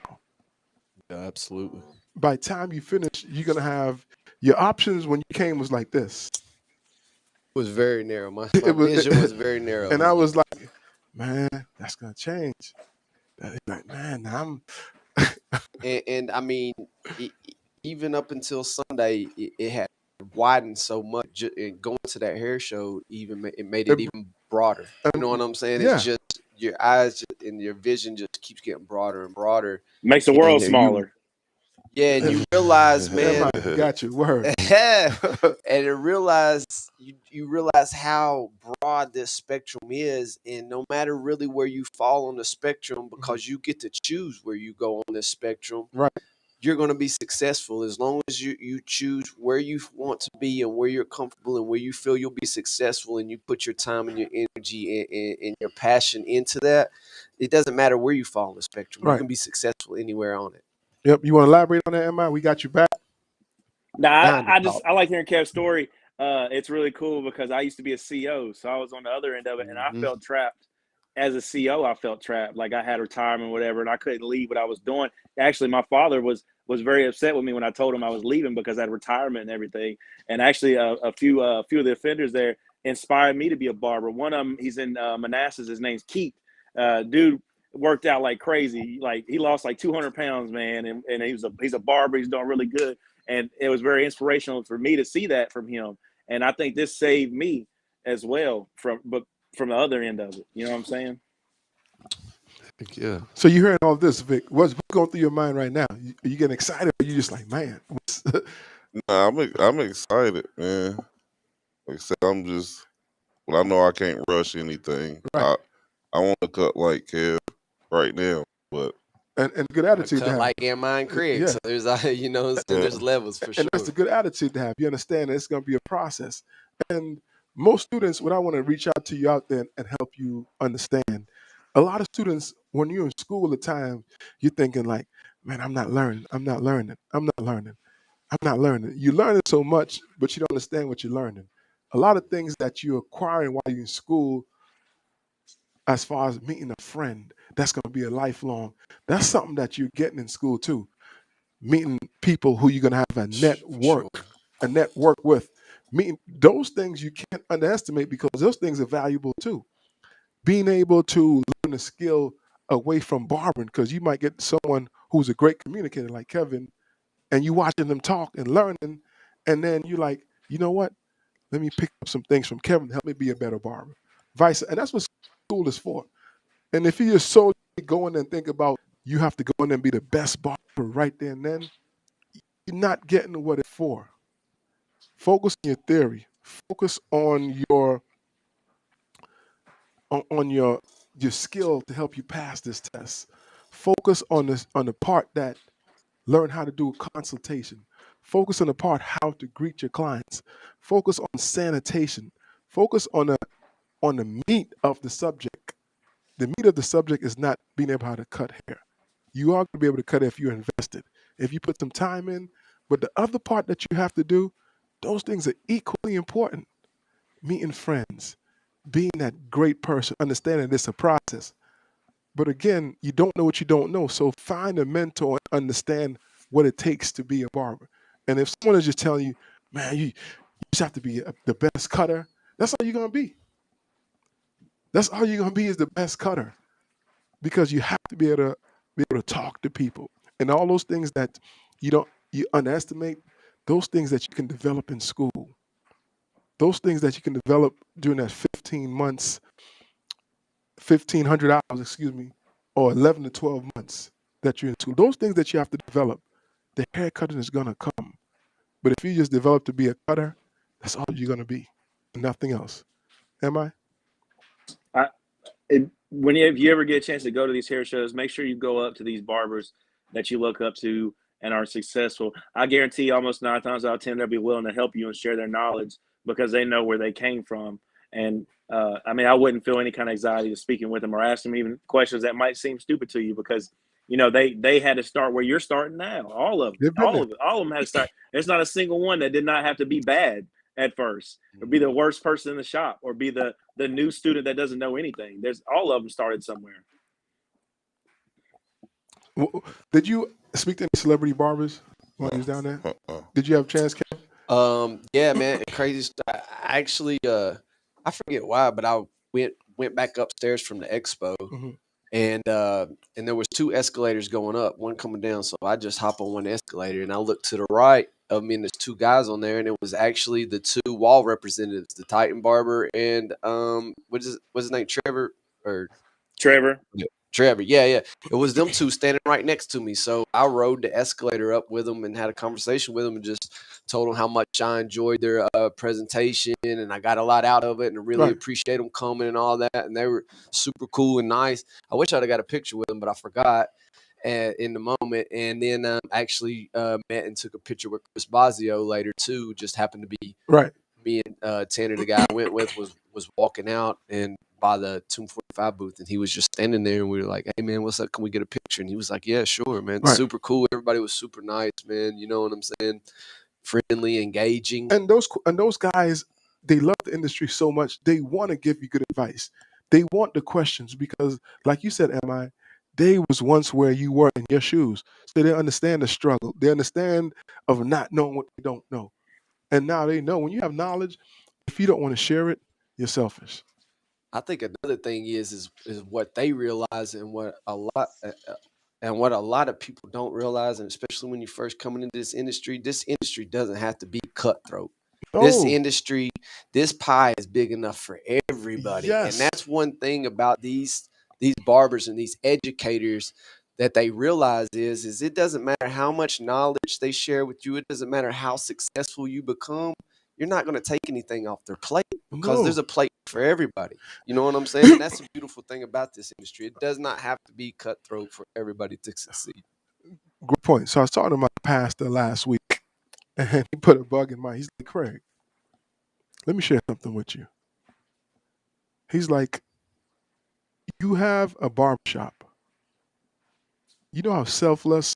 Yeah, absolutely. By the time you finish, you're going to have your options when you came was like this. It was very narrow. My It was, vision was very narrow. and I was like, man, that's going to change. Like, man, And I mean, even up until Sunday, it had widened so much. And going to that hair show, it made it it, even broader. You know what I'm saying? It's yeah, just your eyes and your vision just keeps getting broader and broader, Makes the and world you smaller. yeah, and you realize, man, I got you. Word. and you realize how broad this spectrum is, and no matter really where you fall on the spectrum, Mhm. because you get to choose where you go on this spectrum, Right. you're going to be successful as long as you choose where you want to be and where you're comfortable and where you feel you'll be successful, and you put your time and your energy and your passion into that. It doesn't matter where you fall on the spectrum, you Right. can be successful anywhere on it. Yep. You want to elaborate on that, MI? We got you back. Now, Down to I talk. I like hearing Kev's story. It's really cool because I used to be a CO, so I was on the other end of it, and I Hmm. felt trapped. As a CO, I felt trapped. Like I had retirement, whatever, and I couldn't leave what I was doing. Actually, my father was very upset with me when I told him I was leaving because I had retirement and everything. And actually, a few of the offenders there inspired me to be a barber. One of them, he's in Manassas. His name's Keith. Dude worked out like crazy. Like he lost like 200 pounds, man, and he's a barber. He's doing really good, and it was very inspirational for me to see that from him. And I think this saved me as well from the other end of it. You know what I'm saying? yeah. So you hearing all this, Vic? What's going through your mind right now? Are you getting excited? Or are you just like, man? Nah, I'm excited, man. Like I said, I'm just. Well, I know I can't rush anything. Right. I want to cut like Kev right now, but And good Want to attitude to cut have. like in mine Craig. Yeah. So there's you know what I'm saying, uh, there's levels for And that's sure. a good attitude to have. You understand that it's going to be a process. And most students, what I want to reach out to you out there and help you understand, a lot of students, when you're in school at the time, you're thinking like, man, I'm not learning. I'm not learning. I'm not learning. I'm not learning. You're learning so much, but you don't understand what you're learning. A lot of things that you're acquiring while you're in school, as far as meeting a friend, that's going to be a lifelong. That's something that you're getting in school too. Meeting people who you're going to have For sure. a network with. Meeting those things you can't underestimate because those things are valuable too. Being able to learn a skill away from barbering, because you might get someone who's a great communicator like Kevin, and you watching them talk and learning, and then you like, you know what? Let me pick up some things from Kevin to help me be a better barber. Vice, and that's what school is for. And if you just solely go in and think about you have to go in and be the best barber right there and then, you're not getting what it's for. Focus on your theory. Focus on your skill to help you pass this test. Focus on the part that learn how to do a consultation. Focus on the part how to greet your clients. Focus on sanitation. Focus on the meat of the subject. The meat of the subject is not being able to cut hair. You are going to be able to cut it if you invested, if you put some time in. But the other part that you have to do, those things are equally important. Meeting friends, being that great person, understanding it's a process. But again, you don't know what you don't know. So find a mentor and understand what it takes to be a barber. And if someone is just telling you, man, you just have to be the best cutter, that's all you're going to be. That's all you're going to be is the best cutter, because you have to be able to talk to people and all those things that you underestimate. Those things that you can develop in school, those things that you can develop during that 15 months, 1,500 hours, excuse me, or 11 to 12 months that you're in school. Those things that you have to develop, the haircutting is gonna come. But if you just develop to be a cutter, that's all you're gonna be, nothing else. Am I? I, if you ever get a chance to go to these hair shows, make sure you go up to these barbers that you look up to and are successful. I guarantee almost 9 times out of 10 they'll be willing to help you and share their knowledge because they know where they came from. And I mean, I wouldn't feel any kind of anxiety to speaking with them or asking them even questions that might seem stupid to you because they had to start where you're starting now. All of them, They've been all there. of it, all of them had to start. There's not a single one that did not have to be bad at first, or be the worst person in the shop, or be the new student that doesn't know anything. There's all of them started somewhere. Did you speak to any celebrity barbers while you was down there? Uh-uh. Did you have a chance, Kev? Yeah, man, crazy stuff. I actually, I forget why, but I went back upstairs from the expo, Mhm. and there was 2 escalators going up, one coming down. So I just hop on one escalator, and I look to the right of me, and there's 2 guys on there, and it was actually the 2 wall representatives, the Titan barber and what's his name, Trevor or Trevor. Trevor. Yeah, yeah. It was them 2 standing right next to me. So I rode the escalator up with them and had a conversation with them and just told them how much I enjoyed their presentation and I got a lot out of it and I really Right. appreciate them coming and all that. And they were super cool and nice. I wish I'd have got a picture with them, but I forgot in the moment. And then actually met and took a picture with Chris Bazio later too. Just happened to be Right. me and Tanner, the guy I went with, was walking out and by the 245 booth, and he was just standing there, and we were like, "Hey, man, what's up? Can we get a picture?" And he was like, "Yeah, sure, man." Right. Super cool. Everybody was super nice, man. You know what I'm saying? Friendly, engaging. And those guys, they love the industry so much. They want to give you good advice. They want the questions because, like you said, Am, they was once where you were in your shoes, so they understand the struggle. They understand of not knowing what they don't know, and now they know. When you have knowledge, if you don't want to share it, you're selfish. I think another thing is what they realize and what a lot of people don't realize, and especially when you're first coming into this industry doesn't have to be cutthroat. This Oh, industry, this pie is big enough for everybody. And yes. that's one thing about these barbers and these educators that they realize is it doesn't matter how much knowledge they share with you, it doesn't matter how successful you become, you're not going to take anything off their plate because there's No. a plate for everybody. You know what I'm saying? And that's the beautiful thing about this industry. It does not have to be cutthroat for everybody to succeed. Good point. So I was talking to my pastor last week, and he put a bug in my. He's like, Craig, let me share something with you. He's like, you have a barbershop. You know how selfless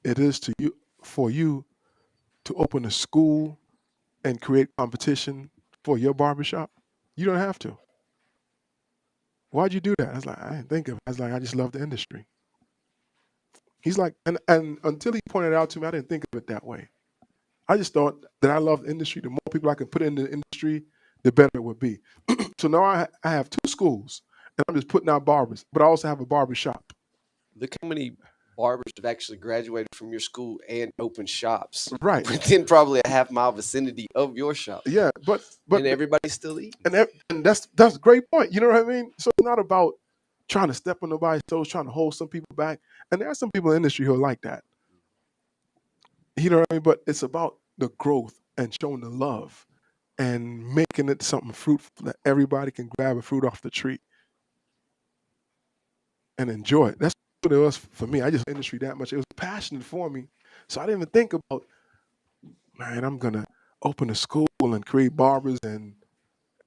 it is to you for you to open a school and create competition for your barbershop? You don't have to. Why'd you do that? I was like, I didn't think of it. I was like, I just love the industry. He's like, and until he pointed it out to me, I didn't think of it that way. I just thought that I love the industry. The more people I can put in the industry, the better it would be. So now I have 2 schools, and I'm just putting out barbers, but I also have a barber shop. Look how many barbers have actually graduated from your school and opened shops Right. within probably a half-mile vicinity of your shop. Yeah, but And everybody's still eating. and that's a great point. You know what I mean? So it's not about trying to step on nobody's toes, trying to hold some people back. And there are some people in the industry who are like that. You know what I mean? But it's about the growth. and showing the love and making it something fruitful that everybody can grab a fruit off the tree and enjoy it. That's what it was for me. I just industry that much. It was passionate for me. So I didn't even think about, man, I'm gonna open a school and create barbers and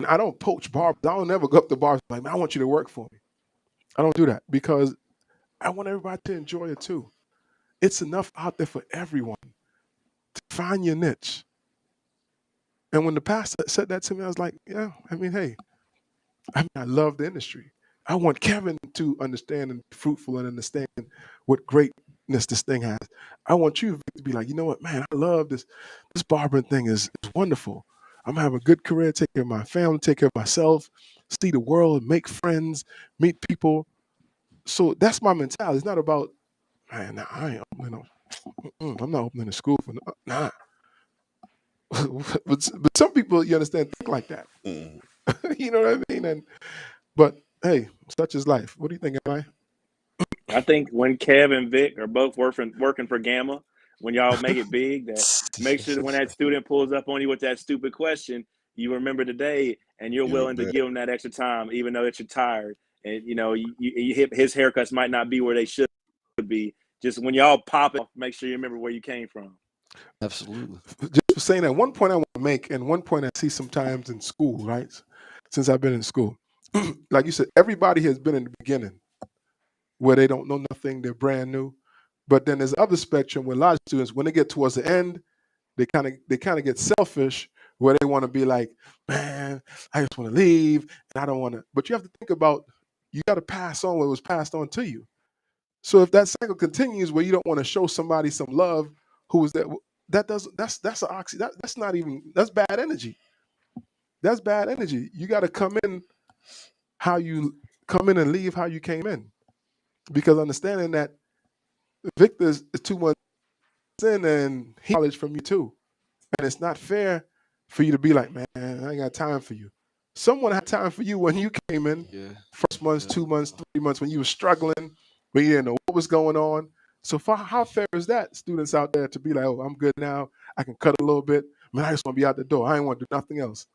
I don't poach barbers. I don't never go up to barbers like, man, I want you to work for me. I don't do that because I want everybody to enjoy it too. It's enough out there for everyone. To find your niche. And when the pastor said that to me, I was like, yeah, I mean, hey, I love the industry. I want Kevin to understand and be fruitful and understand what greatness this thing has. I want you to be like, you know what, man, I love this barbering thing is wonderful. I'm gonna have a good career, take care of my family, take care of myself, see the world, make friends, meet people. So that's my mentality. It's not about, man, nah, I ain't opening I'm not opening a school for nah. but some people, you understand, think like that. Mm. You know what I mean? But hey, such is life. What do you think, Am I think when Kev and Vic are both working for Gamma, when y'all make it big, that make sure that when that student pulls up on you with that stupid question, you remember the day and you're Give willing it to back. give them that extra time, even though that you're tired. And you hit his haircuts might not be where they should be. Just when y'all pop it, make sure you remember where you came from. Absolutely. just for saying that, one point I want to make, and one point I see sometimes in school, right? Since I've been in school, like you said, everybody has been in the beginning where they don't know nothing, they're brand new. But then there's the other spectrum where a lot of students, when they get towards the end, they kind of get selfish where they want to be like, man, I just want to leave and I don't want to. But you have to think about, you got to pass on what was passed on to you. So if that cycle continues where you don't want to show somebody some love who is that, that doesn't, that's an that's not even, that's bad energy. That's bad energy. You got to come in how you come in and leave how you came in, because understanding that Victor is 2 months in and he knowledge from you too. And it's not fair for you to be like, man, I ain't got time for you. Someone had time for you when you came in, Yeah. first months, Yeah. 2 months, 3 months, when you were struggling, when you didn't know what was going on. So how fair is that, students out there, to be like, oh, I'm good now. I can cut a little bit. Man, I just want to be out the door. I ain't want to do nothing else.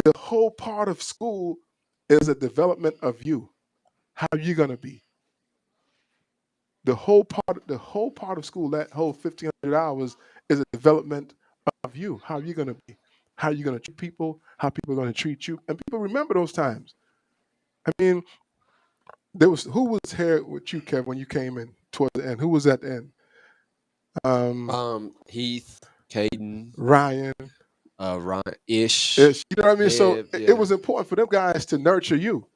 The whole part of school is a development of you. How you gonna be? The whole part of school, that whole 1,500 hours, is a development of you. How you gonna be? How you gonna treat people? How people are gonna treat you? And people remember those times. I mean, who was here with you, Kev, when you came in towards the end? Who was at the end? Heath, Caden, Ryan, Ryan, Ish, Ish. You know what I mean? So Dev. it Yeah. was important for them guys to nurture you.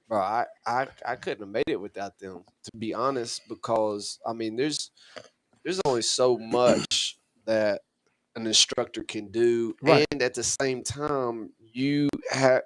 Bro, I couldn't have made it without them, to be honest, because I mean there's only so much that an instructor can do, Right. and at the same time you have,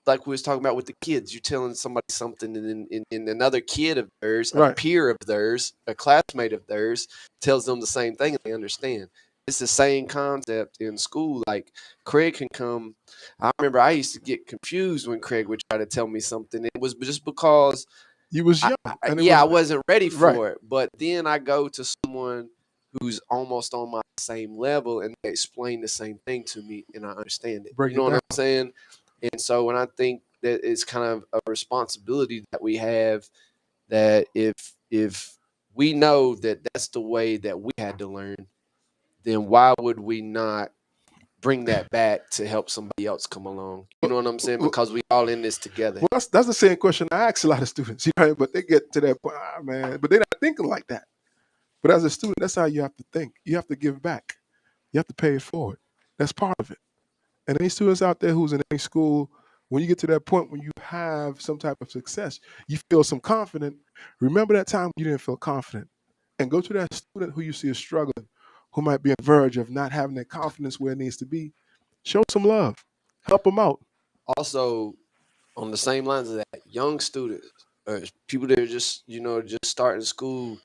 like we was talking about with the kids, you're telling somebody something, and then in another kid of theirs, a Right. peer of theirs, a classmate of theirs tells them the same thing and they understand. It's the same concept in school. Like Craig can come. I remember I used to get confused when Craig would try to tell me something. It was just because You was young, and it yeah, was I wasn't ready right. for it. But then I go to someone who's almost on my same level and they explain the same thing to me and I understand it. Break You it know what down. I'm saying? And so when I think that it's kind of a responsibility that we have, that if we know that that's the way that we had to learn, then why would we not bring that back to help somebody else come along? You know what I'm saying? Because we all in this together. Well, that's the same question I ask a lot of students, you know, but they get to that point, man, but they're not thinking like that. But as a student, that's how you have to think. You have to give back. You have to pay it forward. That's part of it. And any students out there who's in any school, when you get to that point when you have some type of success, you feel some confident. Remember that time when you didn't feel confident, and go to that student who you see is struggling, who might be on the verge of not having that confidence where it needs to be. Show some love. Help them out. Also, on the same lines of that, young students or people that are just, just starting school,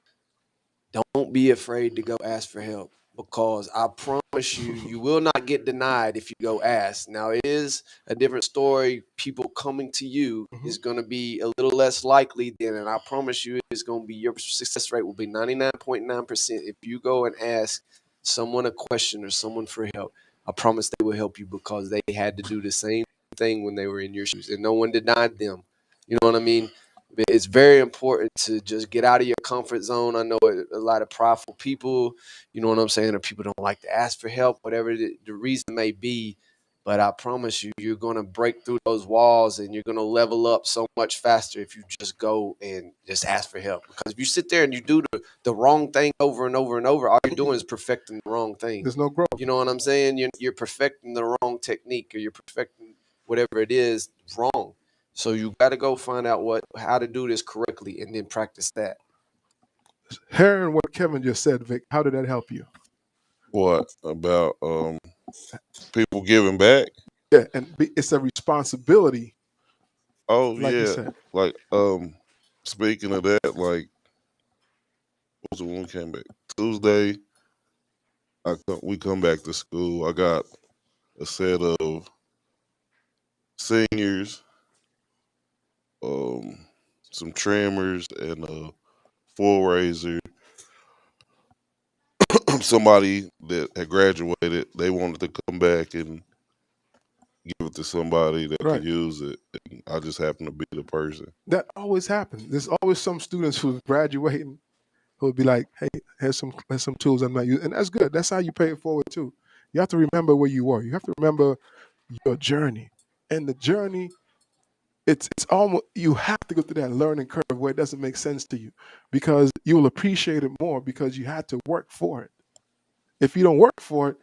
don't be afraid to go ask for help, because I promise you, you will not get denied if you go ask. Now, it is a different story. People coming to you Mhm. is going to be a little less likely than, and I promise you, it's going to be, your success rate will be 99.9% if you go and ask someone a question or someone for help, I promise they will help you because they had to do the same thing when they were in your shoes, and no one denied them. You know what I mean? It's very important to just get out of your comfort zone. I know a lot of prideful people, you know what I'm saying, or people don't like to ask for help, whatever the reason may be. But I promise you, you're going to break through those walls and you're going to level up so much faster if you just go and just ask for help. Because if you sit there and you do the wrong thing over and over and over, all you're doing is perfecting the wrong thing. There's no growth. You know what I'm saying? You're perfecting the wrong technique, or you're perfecting whatever it is wrong. So you got to go find out how to do this correctly and then practice that. Hearing what Kevin just said, Vic, how did that help you? What about people giving back? Yeah, and it's a responsibility. Oh Like you yeah, said. like speaking of that, like what was it when we came back Tuesday? We come back to school. I got a set of seniors, some trimmers, and a full razor. Somebody that had graduated, they wanted to come back and give it to somebody that Right. could use it. And I just happened to be the person. That always happens. There's always some students who's graduating who would be like, "Hey, here's some tools I'm not using," and that's good. That's how you pay it forward too. You have to remember where you were. You have to remember your journey, and the journey. It's almost, you have to go through that learning curve where it doesn't make sense to you, because you will appreciate it more because you had to work for it. If you don't work for it,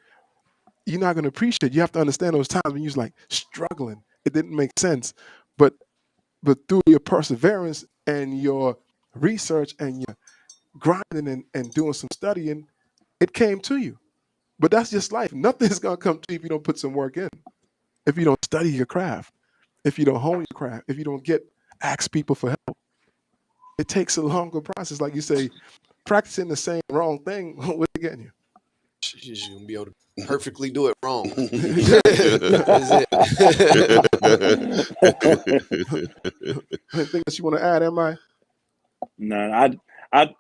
you're not going to appreciate it. You have to understand those times when you was like struggling. It didn't make sense, but through your perseverance and your research and your grinding and doing some studying, it came to you. But that's just life. Nothing's gonna come to you if you don't put some work in. If you don't study your craft, if you don't hone your craft, if you don't ask people for help, it takes a longer process. Like you say, practicing the same wrong thing, what's it getting you? You're going to be able to perfectly do it wrong. Anything else you want to add, Am? No, I've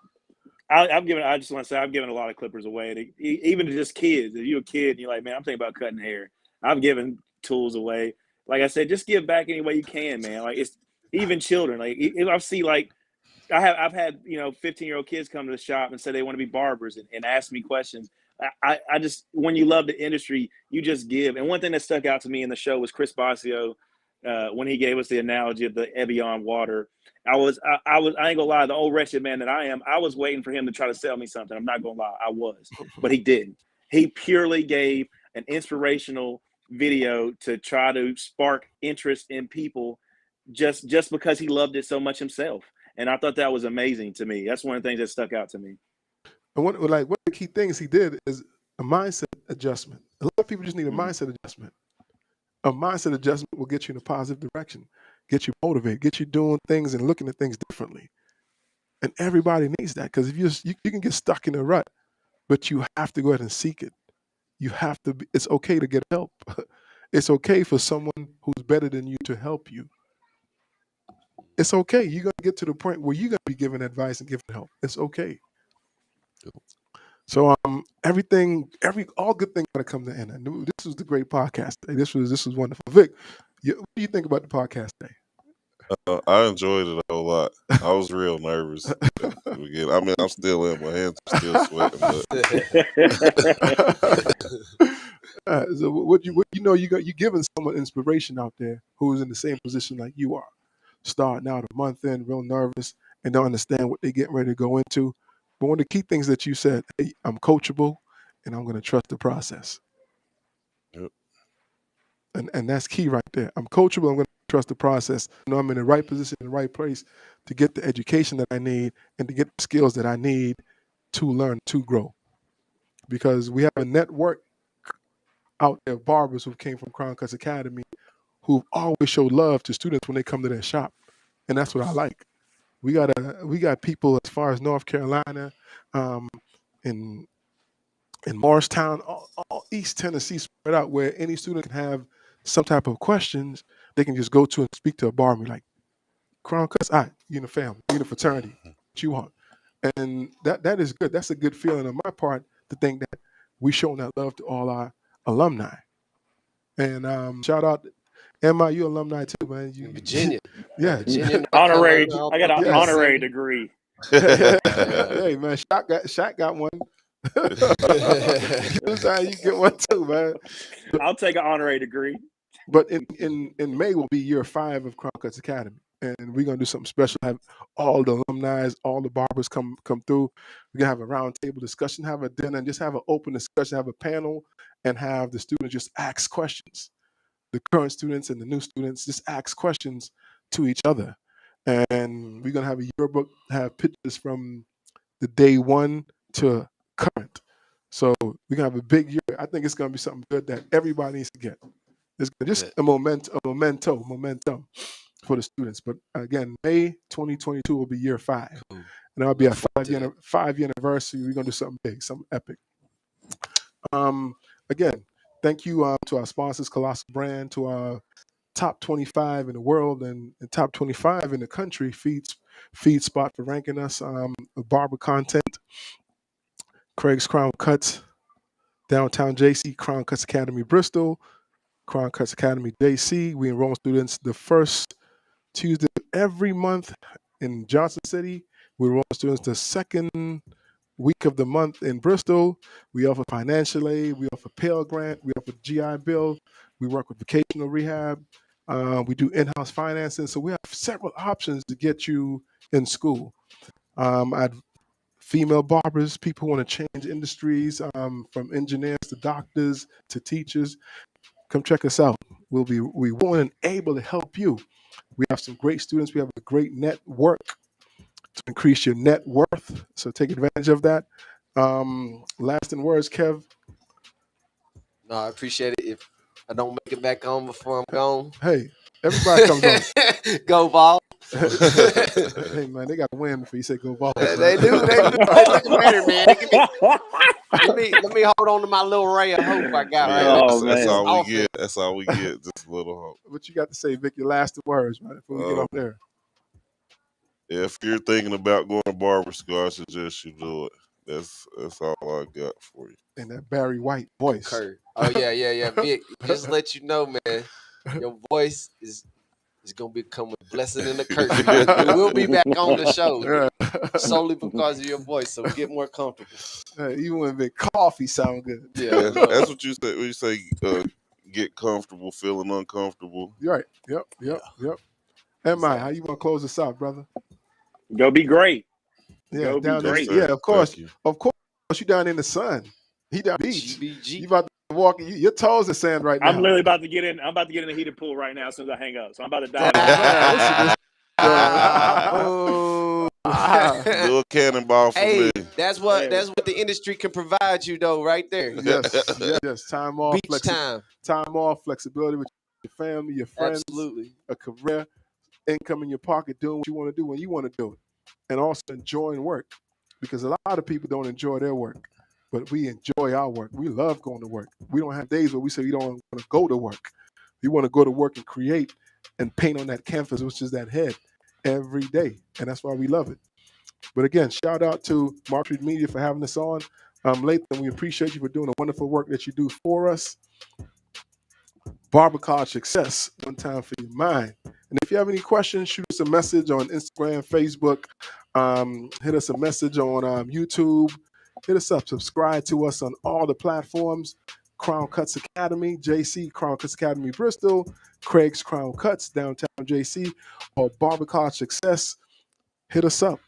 given. I just want to say I've given a lot of clippers away, even to just kids. If you're a kid and you're like, man, I'm thinking about cutting hair, I've given tools away. Like I said, just give back any way you can, man. Like, it's even children. Like, if I see, like, I've had 15-year-old kids come to the shop and say they want to be barbers and ask me questions. I just, when you love the industry, you just give. And one thing that stuck out to me in the show was Chris Basio, when he gave us the analogy of the Evian water. I ain't gonna lie, the old wretched man that I am, I was waiting for him to try to sell me something. I'm not gonna lie, I was, but he didn't. He purely gave an inspirational video to try to spark interest in people, just because he loved it so much himself. And I thought that was amazing to me. That's one of the things that stuck out to me. And one of the key things he did is a mindset adjustment. A lot of people just need a mindset adjustment. A mindset adjustment will get you in a positive direction, get you motivated, get you doing things and looking at things differently. And everybody needs that, because if you can get stuck in a rut, but you have to go ahead and seek it. You have to. It's okay to get help. It's okay for someone who's better than you to help you. It's okay. You're gonna get to the point where you're gonna be giving advice and giving help. It's okay. So all good things gotta come to an end. And this was the great podcast day. This was wonderful. Vic, what do you think about the podcast day? I enjoyed it a whole lot. I was real nervous. Again, I mean, I'm still in. My hands are still sweating. But So you're giving someone inspiration out there who's in the same position like you are, starting out a month in, real nervous, and don't understand what they're getting ready to go into. But one of the key things that you said, hey, I'm coachable, and I'm going to trust the process. Yep. And that's key right there. I'm coachable. I'm going to trust the process. I'm in the right position, in the right place to get the education that I need and to get the skills that I need to learn, to grow. Because we have a network out there of barbers who came from Crown Cutz Academy who've always showed love to students when they come to their shop. And that's what I like. We got people as far as North Carolina, in Morristown, all East Tennessee spread out, where any student can have some type of questions. They can just go to and speak to a barber like, Crown Cutz, all right, you in the family, you in the fraternity, what you want. And that is good. That's a good feeling on my part to think that we showing that love to all our alumni. And shout out, Emma, you alumni too, man. You, In Virginia. yeah. Virginia, North Honorary. Carolina, I got an Yes. honorary degree. Hey man, Shaq got one. You get one too, man. I'll take an honorary degree. But in May will be year 5 of Crown Cutz Academy, and we're gonna do something special. Have all the alumni, all the barbers come through. We're gonna have a round table discussion, have a dinner, and just have an open discussion, have a panel, and have the students just ask questions. The current students and the new students just ask questions to each other, and we're gonna have a yearbook, have pictures from the day 1 to current. So we're gonna have a big year. I think it's gonna be something good that everybody needs to get. It's just a momentum for the students. But again, May 2022 will be year 5, and that'll be a 5-year anniversary. We're gonna do something big, something epic. Again, thank you to our sponsors, Colossal Brand, to our top 25 in the world and top 25 in the country feed spot for ranking us. Barber Content, Craig's Crown Cutz, Downtown JC, Crown Cutz Academy Bristol, Crown Cutz Academy JC. We enroll students the first Tuesday of every month in Johnson City. We enroll students the second week of the month in Bristol. We offer financial aid. We offer Pell Grant. We offer GI Bill. We work with vocational rehab. We do in-house financing. So we have several options to get you in school. I'd female barbers, people who want to change industries, from engineers to doctors to teachers. Come check us out. We willing and able to help you. We have some great students. We have a great network to increase your net worth. So take advantage of that. Lasting words, Kev. No, I appreciate it. If I don't make it back on before I'm gone, Hey, everybody comes on. Go ball. Hey man, they got to win before you say go ball. They do. They look better, man. Let me hold on to my little ray of hope I got right now. Oh, that's man. all we get. That's all we get. Just a little hope. What you got to say, Vic? Your lasting words, man, before we get off there. If you're thinking about going to barber school, I suggest you do it. That's all I got for you. And that Barry White voice. Kurt. Oh yeah. Vic, just let you know, man. Your voice is gonna become a blessing and a curse. You will be back on the show solely because of your voice. So get more comfortable. Even when Vic coffee sound good. Yeah, that's what you say. When you say get comfortable, feeling uncomfortable. You're right. Yep. Emma, how you want to close this out, brother? Go be great. Yeah, Go be down there. great. Yeah, of course. Thank you. Of course, you down in the sun. He down beach. GBG. You about to walk. Your toes are sand right now. I'm literally about to get in. I'm about to get in the heated pool right now as soon as I hang up. So I'm about to dive. Do a cannonball for Hey, me. that's what the industry can provide you though, right there. Yes. Time off. Beach time. Time off. Flexibility with your family, your friends. Absolutely. A career, income in your pocket, doing what you want to do when you want to do it, and also enjoying work, because a lot of people don't enjoy their work, but we enjoy our work. We love going to work. We don't have days where we say we don't want to go to work. We want to go to work and create and paint on that canvas, which is that head, every day, and that's why we love it. But again, shout out to Mark Street Media for having us on. Latham, we appreciate you for doing the wonderful work that you do for us. Barber College Success, one time for your mind. And if you have any questions, shoot us a message on Instagram, Facebook. Hit us a message on YouTube. Hit us up. Subscribe to us on all the platforms. Crown Cutz Academy, JC, Crown Cutz Academy Bristol, Craig's Crown Cutz, Downtown JC, or Barber College Success. Hit us up.